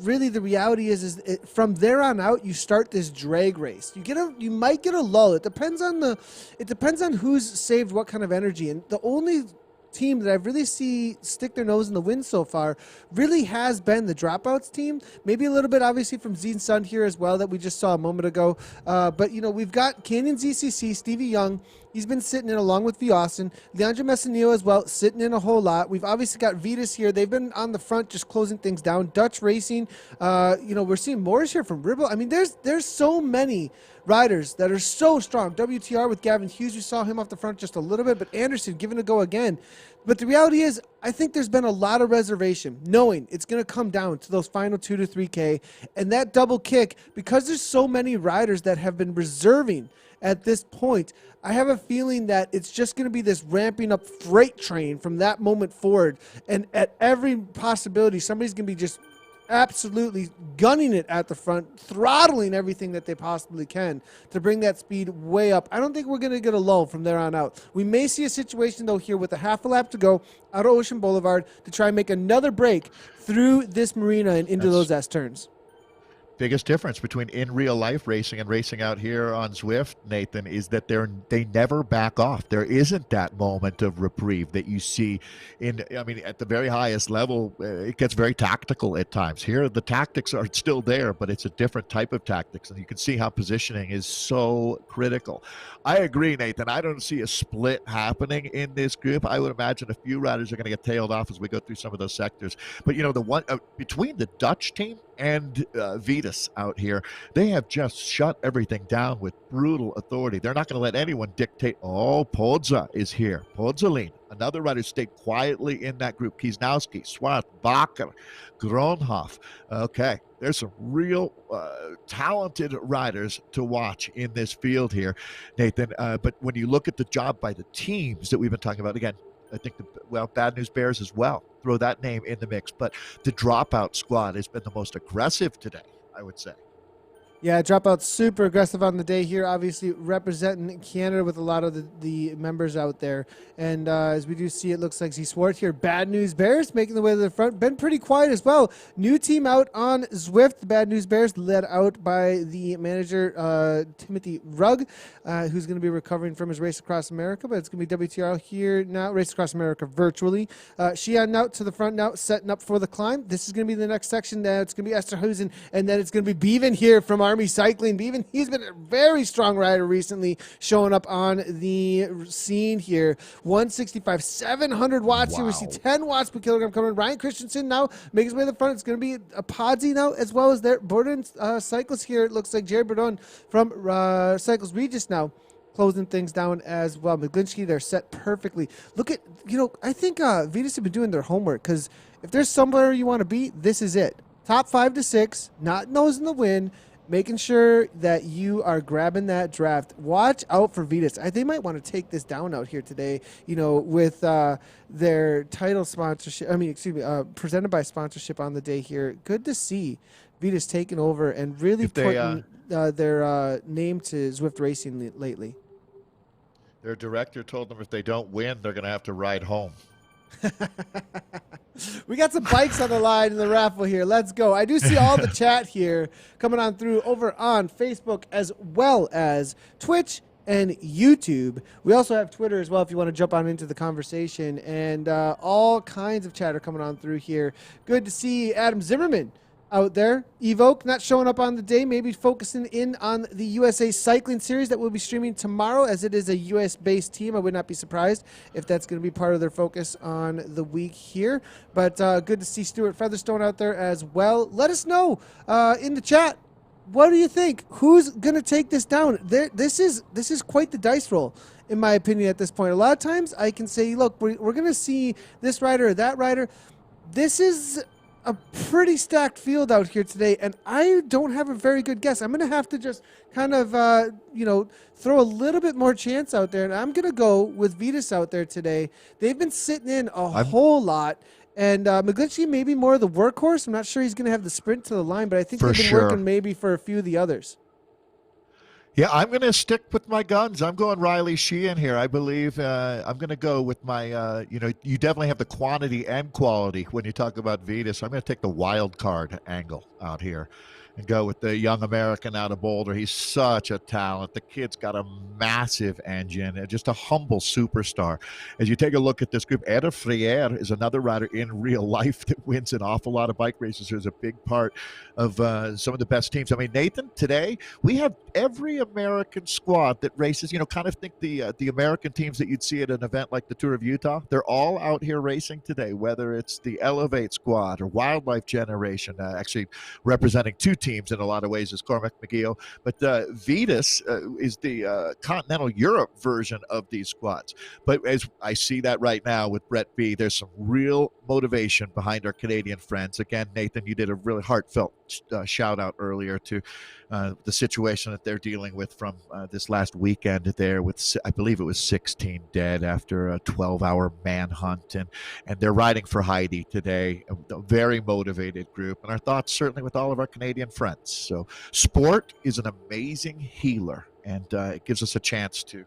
really the reality is from there on out you start this drag race. You might get a lull. It depends on who's saved what kind of energy, and the only team that I've really see stick their nose in the wind so far really has been the dropouts team. Maybe a little bit obviously from Zine Sun here as well that we just saw a moment ago. But you know, we've got Canyon ZCC, Stevie Young, He's been sitting in along with Viasen. Leandro Messinillo as well, sitting in a whole lot. We've obviously got Vitus here. They've been on the front just closing things down. Dutch Racing, we're seeing Morris here from Ribble. I mean, there's so many riders that are so strong. WTR with Gavin Hughes, we saw him off the front just a little bit, but Anderson giving it a go again. But the reality is, I think there's been a lot of reservation, knowing it's going to come down to those final 2 to 3K. And that double kick, because there's so many riders that have been reserving at this point, I have a feeling that it's just going to be this ramping up freight train from that moment forward. And at every possibility, somebody's going to be just absolutely gunning it at the front, throttling everything that they possibly can to bring that speed way up. I don't think we're going to get a lull from there on out. We may see a situation, though, here with a half a lap to go out of Ocean Boulevard to try and make another break through this marina and into those S turns. Biggest difference between in real life racing and racing out here on Zwift, Nathan, is that they never back off. There isn't that moment of reprieve that you see at the very highest level. It gets very tactical at times. Here, the tactics are still there, but it's a different type of tactics, and you can see how positioning is so critical. I agree, Nathan. I don't see a split happening in this group. I would imagine a few riders are going to get tailed off as we go through some of those sectors. But the one between the Dutch team and Vitus out here, they have just shut everything down with brutal authority. They're not going to let anyone dictate. Oh, Podza is here. Podzalin, another rider, stayed quietly in that group. Kiesnowski, Swart, Bakker, Gronhoff. Okay, there's some real talented riders to watch in this field here, Nathan. But when you look at the job by the teams that we've been talking about, again, I think Bad News Bears as well. Throw that name in the mix. But the Dropout squad has been the most aggressive today, I would say. Yeah, Dropout super aggressive on the day here, obviously representing Canada with a lot of the members out there. And as we do see, it looks like Z-Swart here. Bad News Bears making the way to the front. Been pretty quiet as well. New team out on Zwift. The Bad News Bears led out by the manager, Timothy Rugg, who's going to be recovering from his Race Across America. But it's going to be WTR here now, Race Across America virtually. Sheehan out to the front now, setting up for the climb. This is going to be the next section. It's going to be Esterhuizen, and then it's going to be Bevan here from Army Cycling. Bevan, he's been a very strong rider recently, showing up on the scene here. 165, 700 watts. Wow. Here we see 10 watts per kilogram coming. Ryan Christensen now making his way to the front. It's going to be a Podzi now, as well as their Borden cyclists here. It looks like Jerry Bordon from Cycles Regis now closing things down as well. McGlinchey, they're set perfectly. Look at, I think Vitus have been doing their homework, because if there's somewhere you want to be, this is it. Top 5 to 6, not nose in the wind, making sure that you are grabbing that draft. Watch out for Vitus. They might want to take this down out here today, with their title sponsorship. Presented by sponsorship on the day here. Good to see Vitus taking over and really putting their name to Zwift Racing lately. Their director told them if they don't win, they're going to have to ride home. We got some bikes on the line in the raffle here. Let's go. I do see all the chat here coming on through over on Facebook as well as Twitch and YouTube. We also have Twitter as well if you want to jump on into the conversation, and all kinds of chatter coming on through here. Good to see Adam Zimmerman out there. Evoke not showing up on the day, maybe focusing in on the USA Cycling Series that will be streaming tomorrow, as it is a US-based team. I would not be surprised if that's going to be part of their focus on the week here. But good to see Stuart Featherstone out there as well. Let us know in the chat, what do you think? Who's going to take this down? This is quite the dice roll, in my opinion, at this point. A lot of times I can say, look, we're going to see this rider or that rider. This is a pretty stacked field out here today, and I don't have a very good guess. I'm going to have to just kind of, throw a little bit more chance out there, and I'm going to go with Vitus out there today. They've been sitting in a whole lot, and McGlinchey may be more of the workhorse. I'm not sure he's going to have the sprint to the line, but I think they've been working maybe for a few of the others. Yeah, I'm going to stick with my guns. I'm going Riley Sheehan here. I believe I'm going to go with my, you definitely have the quantity and quality when you talk about Vitus. I'm going to take the wild card angle out here. and go with the young American out of Boulder. He's such a talent. The kid's got a massive engine and just a humble superstar. As you take a look at this group, Eder Frier is another rider in real life that wins an awful lot of bike races. There's a big part of some of the best teams. I mean, Nathan, today we have every American squad that races, kind of think the American teams that you'd see at an event like the Tour of Utah, they're all out here racing today, whether it's the Elevate squad or Wildlife Generation, actually representing two teams in a lot of ways is Cormac McGee. But Vitus is the continental Europe version of these squads. But as I see that right now with Brett B, there's some real motivation behind our Canadian friends. Again, Nathan, you did a really heartfelt shout out earlier to the situation that they're dealing with from this last weekend there with, I believe it was 16 dead after a 12-hour manhunt. And they're riding for Heidi today, a very motivated group. And our thoughts certainly with all of our Canadian friends. So sport is an amazing healer, and it gives us a chance to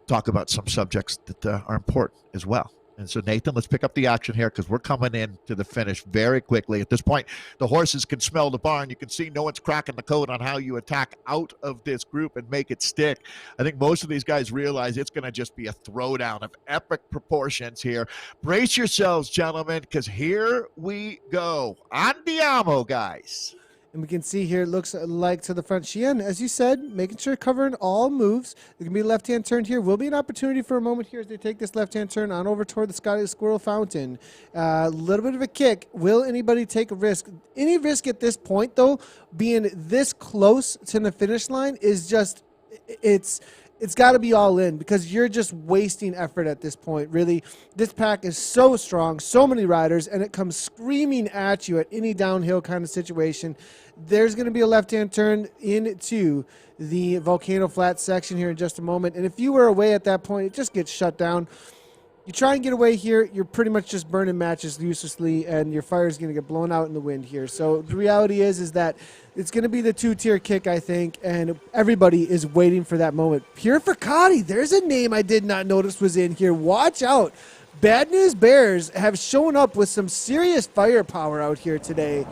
talk about some subjects that are important as well. And so, Nathan, let's pick up the action here because we're coming in to the finish very quickly. At this point, the horses can smell the barn. You can see no one's cracking the code on how you attack out of this group and make it stick. I think most of these guys realize it's going to just be a throwdown of epic proportions here. Brace yourselves, gentlemen, because here we go. Andiamo, guys. And we can see here, it looks like to the front. Sheehan, as you said, making sure covering all moves. There can be a left-hand turn here. Will be an opportunity for a moment here as they take this left-hand turn on over toward the Scotty Squirrel Fountain. A little bit of a kick. Will anybody take a risk? Any risk at this point, though, being this close to the finish line is just, it's got to be all in because you're just wasting effort at this point. Really, this pack is so strong, so many riders, and it comes screaming at you at any downhill kind of situation. There's going to be a left-hand turn into the Volcano Flats section here in just a moment. And if you were away at that point, it just gets shut down. You try and get away here, you're pretty much just burning matches uselessly, and your fire is going to get blown out in the wind here. So the reality is that it's going to be the two-tier kick, I think, and everybody is waiting for that moment. Purificati, there's a name I did not notice was in here. Watch out. Bad News Bears have shown up with some serious firepower out here today.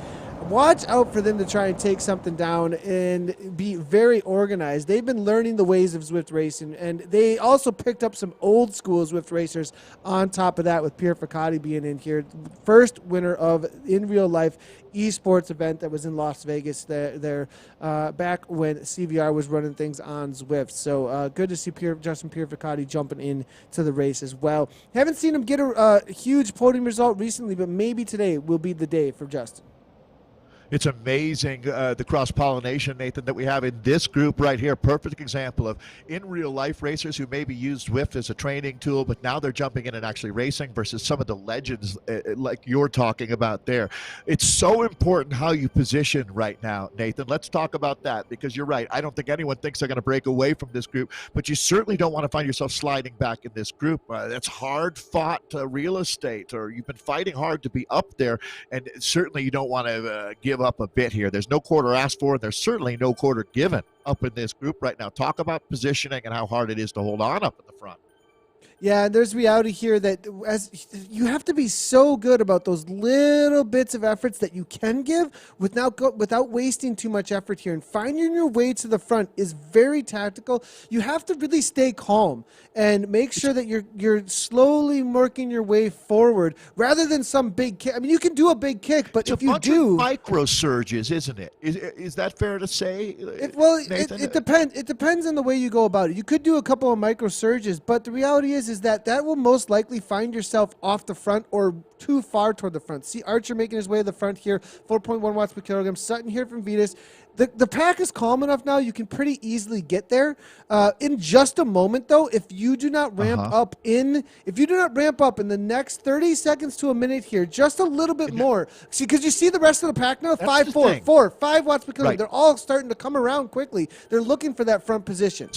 Watch out for them to try and take something down and be very organized. They've been learning the ways of Zwift racing, and they also picked up some old school Zwift racers on top of that with Purificati being in here. First winner of in real life esports event that was in Las Vegas there back when CVR was running things on Zwift. So good to see Justin Purificati jumping into the race as well. Haven't seen him get a huge podium result recently, but maybe today will be the day for Justin. It's amazing, the cross-pollination, Nathan, that we have in this group right here. Perfect example of in real-life racers who maybe used Zwift as a training tool, but now they're jumping in and actually racing versus some of the legends like you're talking about there. It's so important how you position right now, Nathan. Let's talk about that because you're right. I don't think anyone thinks they're going to break away from this group, but you certainly don't want to find yourself sliding back in this group. That's hard-fought real estate, or you've been fighting hard to be up there, and certainly you don't want to give up a bit here. There's no quarter asked for, and there's certainly no quarter given up in this group right now. Talk about positioning and how hard it is to hold on up in the front. Yeah, and there's reality here that as you have to be so good about those little bits of efforts that you can give without wasting too much effort here. And finding your way to the front is very tactical. You have to really stay calm and make sure that you're slowly working your way forward rather than some big kick. I mean, you can do a big kick, but if you do micro surges, isn't it? Is that fair to say? It depends. It depends on the way you go about it. You could do a couple of micro surges, but the reality is that will most likely find yourself off the front or too far toward the front. See Archer making his way to the front here, 4.1 watts per kilogram. Sutton here from Vitus. The pack is calm enough now. You can pretty easily get there. In just a moment, though, if you do not ramp up in the next 30 seconds to a minute here, just a little bit more. See, because you see the rest of the pack now, 5 watts per kilogram. Right. They're all starting to come around quickly. They're looking for that front position.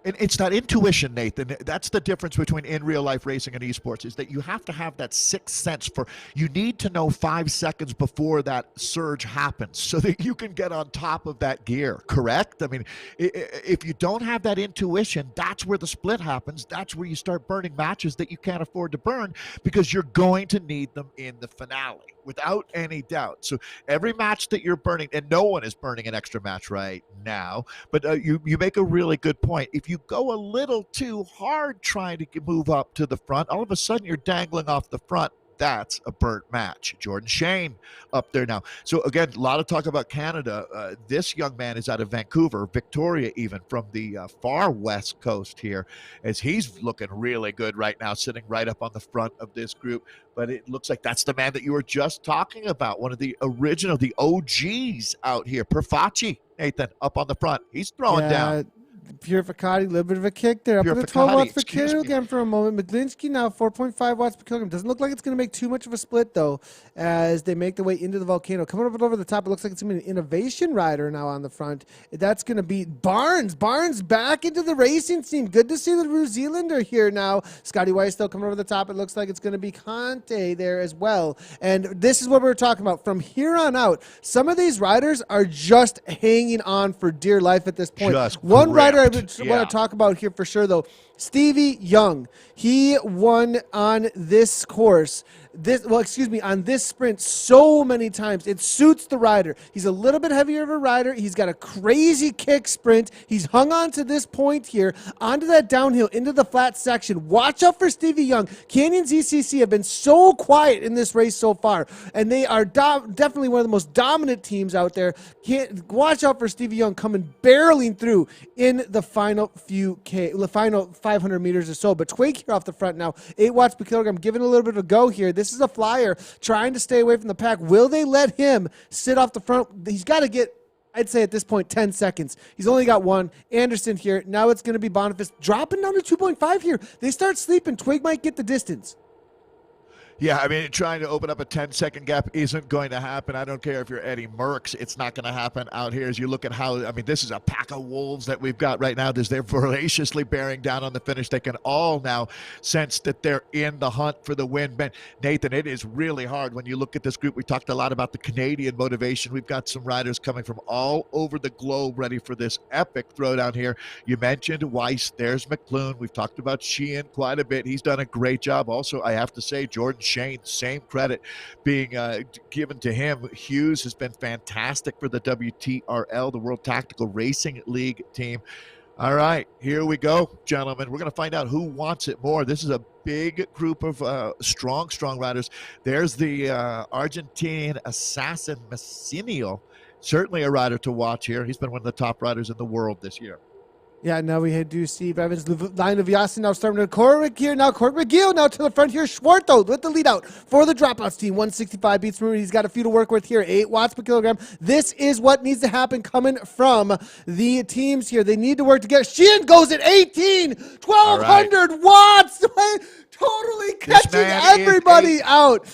And it's that intuition, Nathan. That's the difference between in real life racing and esports, is that you have to have that sixth sense for, you need to know 5 seconds before that surge happens so that you can get on top of that gear, correct? I mean, if you don't have that intuition, that's where the split happens. That's where you start burning matches that you can't afford to burn, because you're going to need them in the finale without any doubt. So every match that you're burning, and no one is burning an extra match right now, but you make a really good point. If you go a little too hard trying to move up to the front, all of a sudden you're dangling off the front. That's a burnt match. Jordan Shane up there now. So again, a lot of talk about Canada. This young man is out of Vancouver, Victoria, even from the far west coast here, as he's looking really good right now, sitting right up on the front of this group. But it looks like that's the man that you were just talking about, one of the original, the OGs out here, Perfacci, Nathan, up on the front. He's throwing down. Pure Ficati, a little bit of a kick there. Up Pure to the 12 watts per excuse me. kilogram for a moment. Maglinski now 4.5 watts per kilogram. Doesn't look like it's going to make too much of a split, though, as they make their way into the volcano. Coming up over the top, it looks like it's going to be an innovation rider now on the front. That's going to be Barnes. Barnes back into the racing scene. Good to see the New Zealander here now. Scotty Weiss, though, coming over the top. It looks like it's going to be Conte there as well. And this is what we were talking about. From here on out, some of these riders are just hanging on for dear life at this point. One rider I would want to talk about here for sure, though, Stevie Young. He won on this course, on this sprint so many times. It suits the rider. He's a little bit heavier of a rider. He's got a crazy kick sprint. He's hung on to this point here, onto that downhill, into the flat section. Watch out for Stevie Young. Canyons ECC have been so quiet in this race so far, and they are definitely one of the most dominant teams out there. Watch out for Stevie Young coming barreling through in the final final 500 meters or so. But Twig here off the front now, 8 watts per kilogram, giving a little bit of a go here. This is a flyer trying to stay away from the pack. Will they let him sit off the front? He's got to get, I'd say at this point, 10 seconds. He's only got one. Anderson here. Now it's going to be Boniface dropping down to 2.5 here. They start sleeping. Twig might get the distance. Yeah, I mean, trying to open up a 10-second gap isn't going to happen. I don't care if you're Eddie Merckx. It's not going to happen out here. As you look at how, I mean, this is a pack of wolves that we've got right now. They're voraciously bearing down on the finish. They can all now sense that they're in the hunt for the win. Ben, Nathan, it is really hard when you look at this group. We talked a lot about the Canadian motivation. We've got some riders coming from all over the globe ready for this epic throwdown here. You mentioned Weiss. There's McClune. We've talked about Sheehan quite a bit. He's done a great job. Also, I have to say, Jordan Shane, same credit being given to him. Hughes has been fantastic for the WTRL, the World Tactical Racing League team. All right, here we go, gentlemen. We're going to find out who wants it more. This is a big group of strong riders. There's the Argentinian assassin Messinio, certainly a rider to watch here. He's been one of the top riders in the world this year. Yeah, now we do see Evans, line of Yasin now starting to Corrick here. Now Cork McGill now to the front here. Schwarto with the lead out for the dropouts team. 165 beats Maroon. He's got a few to work with here. 8 watts per kilogram. This is what needs to happen coming from the teams here. They need to work together. Sheehan goes at 18, 1,200 watts. Totally catching everybody out.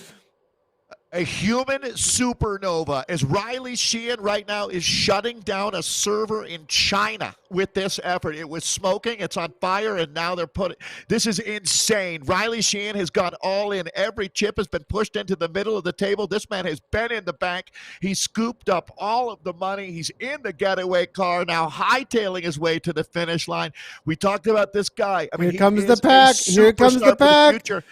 A human supernova, as Riley Sheehan right now is shutting down a server in China with this effort. It was smoking, it's on fire, and now they're putting, this is insane. Riley Sheehan has gone all in. Every chip has been pushed into the middle of the table. This man has been in the bank. He's scooped up all of the money. He's in the getaway car, now hightailing his way to the finish line. We talked about this guy. I mean, here comes the pack. Here comes the pack.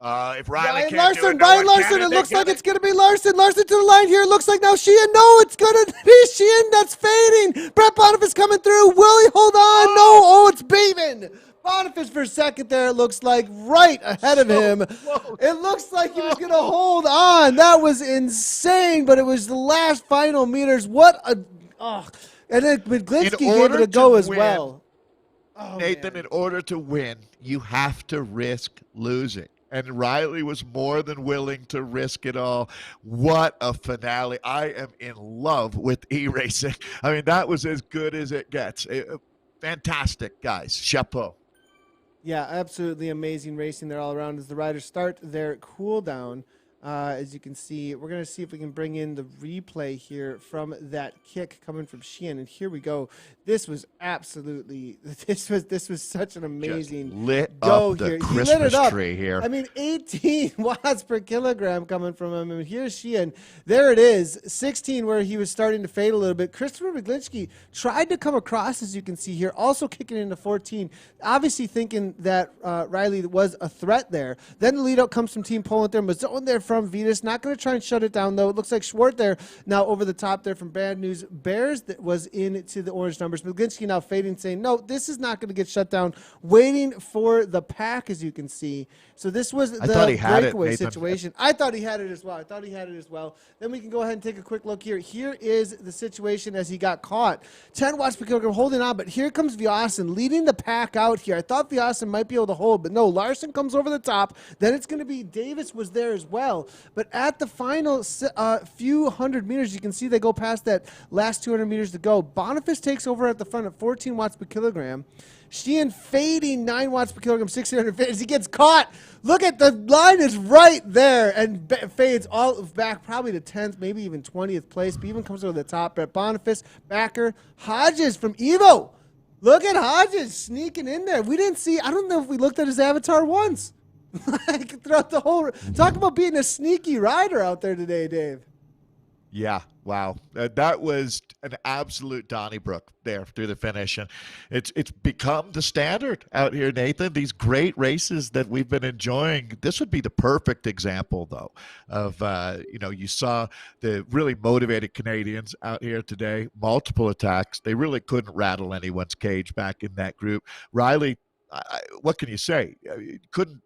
If Riley can't Larson, do it, Ryan Larson, it looks like it's going to be Larson. Larson to the line here. It looks like now Sheehan. No, it's going to be Sheehan. That's fading. Brett Boniface coming through. Will he hold on? No. Oh, it's Beaven. Boniface for a second there, it looks like, right ahead of him. Close. It looks like he was going to hold on. That was insane, but it was the last final meters. What a... Oh. And then Maglinski gave it a go as well. Oh, Nathan, in order to win, you have to risk losing. And Riley was more than willing to risk it all. What a finale. I am in love with e-racing. I mean, that was as good as it gets. Fantastic, guys. Chapeau. Yeah, absolutely amazing racing there all around as the riders start their cool down. As you can see, we're going to see if we can bring in the replay here from that kick coming from Sheehan. And here we go. This was absolutely, this was such an amazing Just lit go up the here. Christmas He lit it up. tree here. I mean, 18 watts per kilogram coming from him. And here's Sheehan. There it is, 16 where he was starting to fade a little bit. Christopher Wiglinski tried to come across, as you can see here, also kicking into 14, obviously thinking that Riley was a threat there. Then the lead out comes from Team Poland there. Mazzone there from Vitus. Not going to try and shut it down, though. It looks like Schwartz there now over the top there from Bad News Bears that was into the orange numbers. Wiglinski now fading, saying, no, this is not going to get shut down. Waiting for the pack, as you can see. So this was the breakaway situation. I thought he had it as well. Then we can go ahead and take a quick look here. Here is the situation as he got caught. 10 watts per kilogram holding on, but here comes Vyasen leading the pack out here. I thought Vyasen might be able to hold, but no, Larson comes over the top. Then it's going to be Davis was there as well. But at the final few hundred meters, you can see they go past that last 200 meters to go. Boniface takes over at the front at 14 watts per kilogram. Sheehan fading 9 watts per kilogram, 1650 as he gets caught. Look at the line is right there and fades all back probably to 10th, maybe even 20th place, but even comes over the top. Brett Boniface, Backer, Hodges from Evo. Look at Hodges sneaking in there. We didn't see, I don't know if we looked at his avatar once. Like throughout the whole, talk about being a sneaky rider out there today, Dave. Yeah, wow. That was an absolute Donnybrook there through the finish. And it's become the standard out here, Nathan. These great races that we've been enjoying. This would be the perfect example, though, of, you saw the really motivated Canadians out here today. Multiple attacks. They really couldn't rattle anyone's cage back in that group. Riley, what can you say? Couldn't,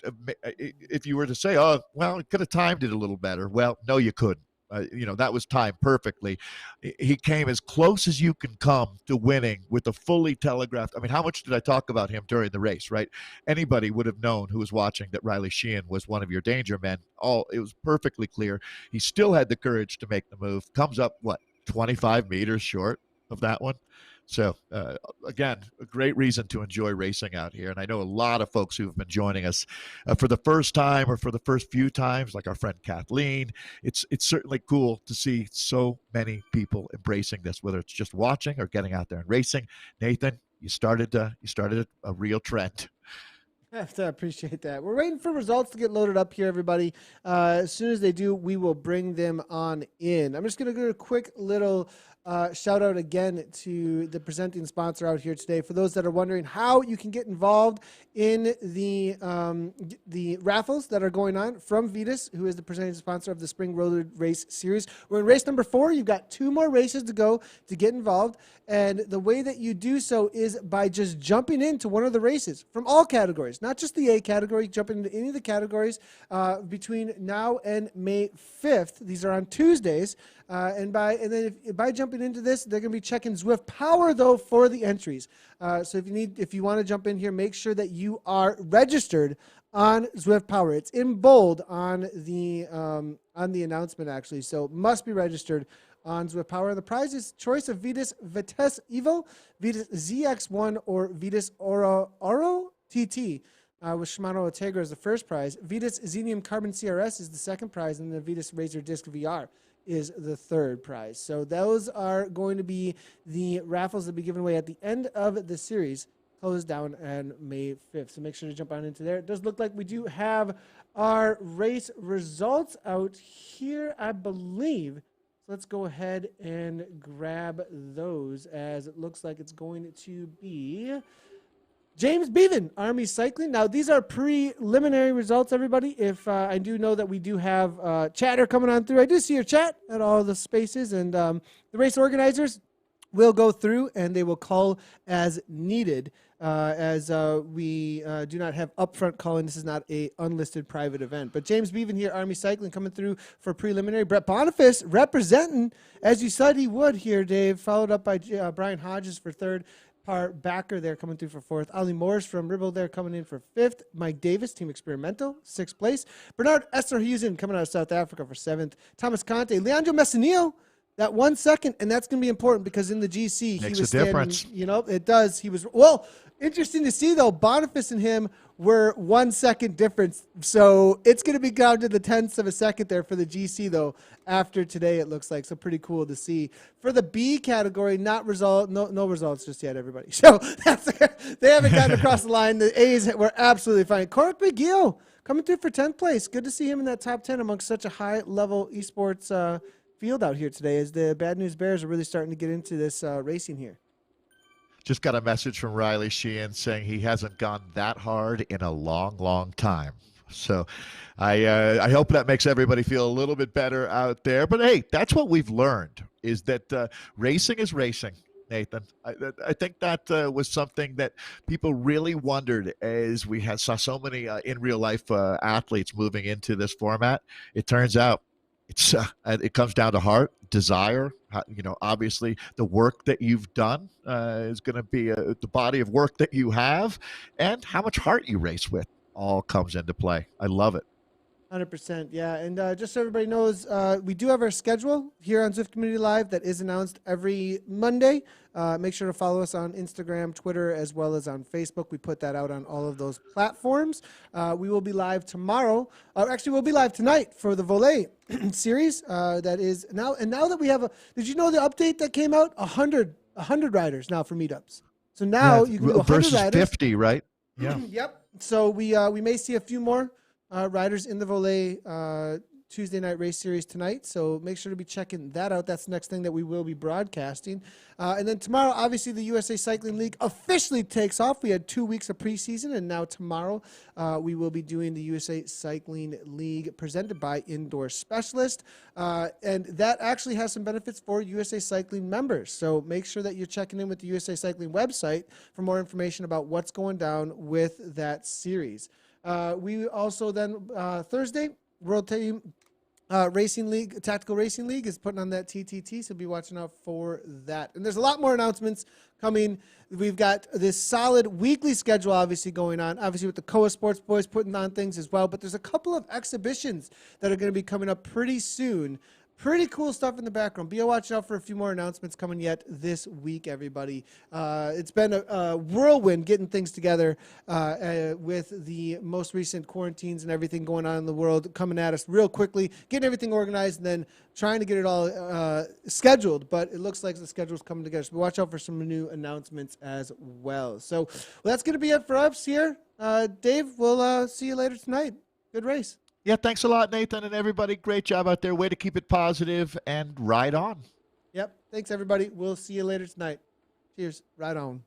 if you were to say, oh, well, it could have timed it a little better. Well, no, you couldn't. That was timed perfectly. He came as close as you can come to winning with a fully telegraphed. I mean, how much did I talk about him during the race, right? Anybody would have known who was watching that Riley Sheehan was one of your danger men. It was perfectly clear. He still had the courage to make the move. Comes up, 25 meters short of that one. So, again, a great reason to enjoy racing out here. And I know a lot of folks who have been joining us for the first time or for the first few times, like our friend Kathleen. It's certainly cool to see so many people embracing this, whether it's just watching or getting out there and racing. Nathan, you started a real trend. I have to appreciate that. We're waiting for results to get loaded up here, everybody. As soon as they do, we will bring them on in. I'm just going to do a quick little shout out again to the presenting sponsor out here today. For those that are wondering how you can get involved in the raffles that are going on from Vitus, who is the presenting sponsor of the Spring Road Race Series. We're in race number 4. You've got 2 more races to go to get involved. And the way that you do so is by just jumping into one of the races from all categories, not just the A category, jumping into any of the categories between now and May 5th. These are on Tuesdays. And then by jumping into this, they're going to be checking Zwift Power though for the entries. So if you want to jump in here, make sure that you are registered on Zwift Power. It's in bold on the announcement actually. So must be registered on Zwift Power. The prize is choice of Vitus Vitesse Evo, Vitus ZX1, or Vitus Oro TT. With Shimano Integra as the first prize. Vitus Xenium Carbon CRS is the second prize, and the Vitus Razor Disc VR is the third prize. So those are going to be the raffles that will be given away at the end of the series, closed down on May 5th. So make sure to jump on into there. It does look like we do have our race results out here, I believe. So let's go ahead and grab those, as it looks like it's going to be James Bevan, Army Cycling. Now, these are preliminary results, everybody. If I do know that we do have chatter coming on through. I do see your chat at all the spaces, and the race organizers will go through, and they will call as needed, as we do not have upfront calling. This is not a unlisted private event. But James Bevan here, Army Cycling, coming through for preliminary. Brett Boniface representing, as you said he would here, Dave, followed up by Brian Hodges for third. Backer there coming through for fourth. Ali Morris from Ribble there coming in for fifth. Mike Davis, Team Experimental, sixth place. Bernard Esterhuizen coming out of South Africa for seventh. Thomas Conte. Leandro Messinillo That 1 second, and that's going to be important because in the GC, Makes he was a difference. standing, it does. He was, well, interesting to see, though, Boniface and him were 1 second difference. So it's going to be down to the tenths of a second there for the GC, though, after today, it looks like. So pretty cool to see. For the B category, no results just yet, everybody. So they haven't gotten across the line. The A's were absolutely fine. Cork McGill coming through for 10th place. Good to see him in that top 10 amongst such a high-level esports field out here today, as the Bad News Bears are really starting to get into this racing here. Just got a message from Riley Sheehan saying he hasn't gone that hard in a long, long time. So I hope that makes everybody feel a little bit better out there. But, hey, that's what we've learned, is that racing is racing, Nathan. I think that was something that people really wondered as we saw so many in real life athletes moving into this format. It turns out it comes down to heart, desire. Obviously the work that you've done is going to be the body of work that you have, and how much heart you race with all comes into play. I love it. 100%, yeah. And just so everybody knows, we do have our schedule here on Zwift Community Live that is announced every Monday. Make sure to follow us on Instagram, Twitter, as well as on Facebook. We put that out on all of those platforms. We will be live tomorrow. Actually, we'll be live tonight for the Volley series. That is now. And now that we have did you know the update that came out? 100 riders now for meetups. So now you can do 100 versus riders. 50, right? Yeah. Yep. So we may see a few more riders in the Volley Tuesday night race series tonight. So make sure to be checking that out. That's the next thing that we will be broadcasting. And then tomorrow, obviously, the USA Cycling League officially takes off. We had 2 weeks of preseason, and now tomorrow we will be doing the USA Cycling League presented by Indoor Specialist. And that actually has some benefits for USA Cycling members. So make sure that you're checking in with the USA Cycling website for more information about what's going down with that series. We also then, Thursday, World Team Racing League, Tactical Racing League is putting on that TTT, so be watching out for that. And there's a lot more announcements coming. We've got this solid weekly schedule obviously going on, obviously with the Koa Sports Boys putting on things as well, but there's a couple of exhibitions that are going to be coming up pretty soon. Pretty cool stuff in the background. Be watching out for a few more announcements coming yet this week, everybody. It's been a whirlwind getting things together with the most recent quarantines and everything going on in the world coming at us real quickly, getting everything organized, and then trying to get it all scheduled. But it looks like the schedule's coming together. So watch out for some new announcements as well. So that's going to be it for us here. Dave, we'll see you later tonight. Good race. Yeah, thanks a lot, Nathan, and everybody. Great job out there. Way to keep it positive and ride on. Yep. Thanks, everybody. We'll see you later tonight. Cheers. Ride on.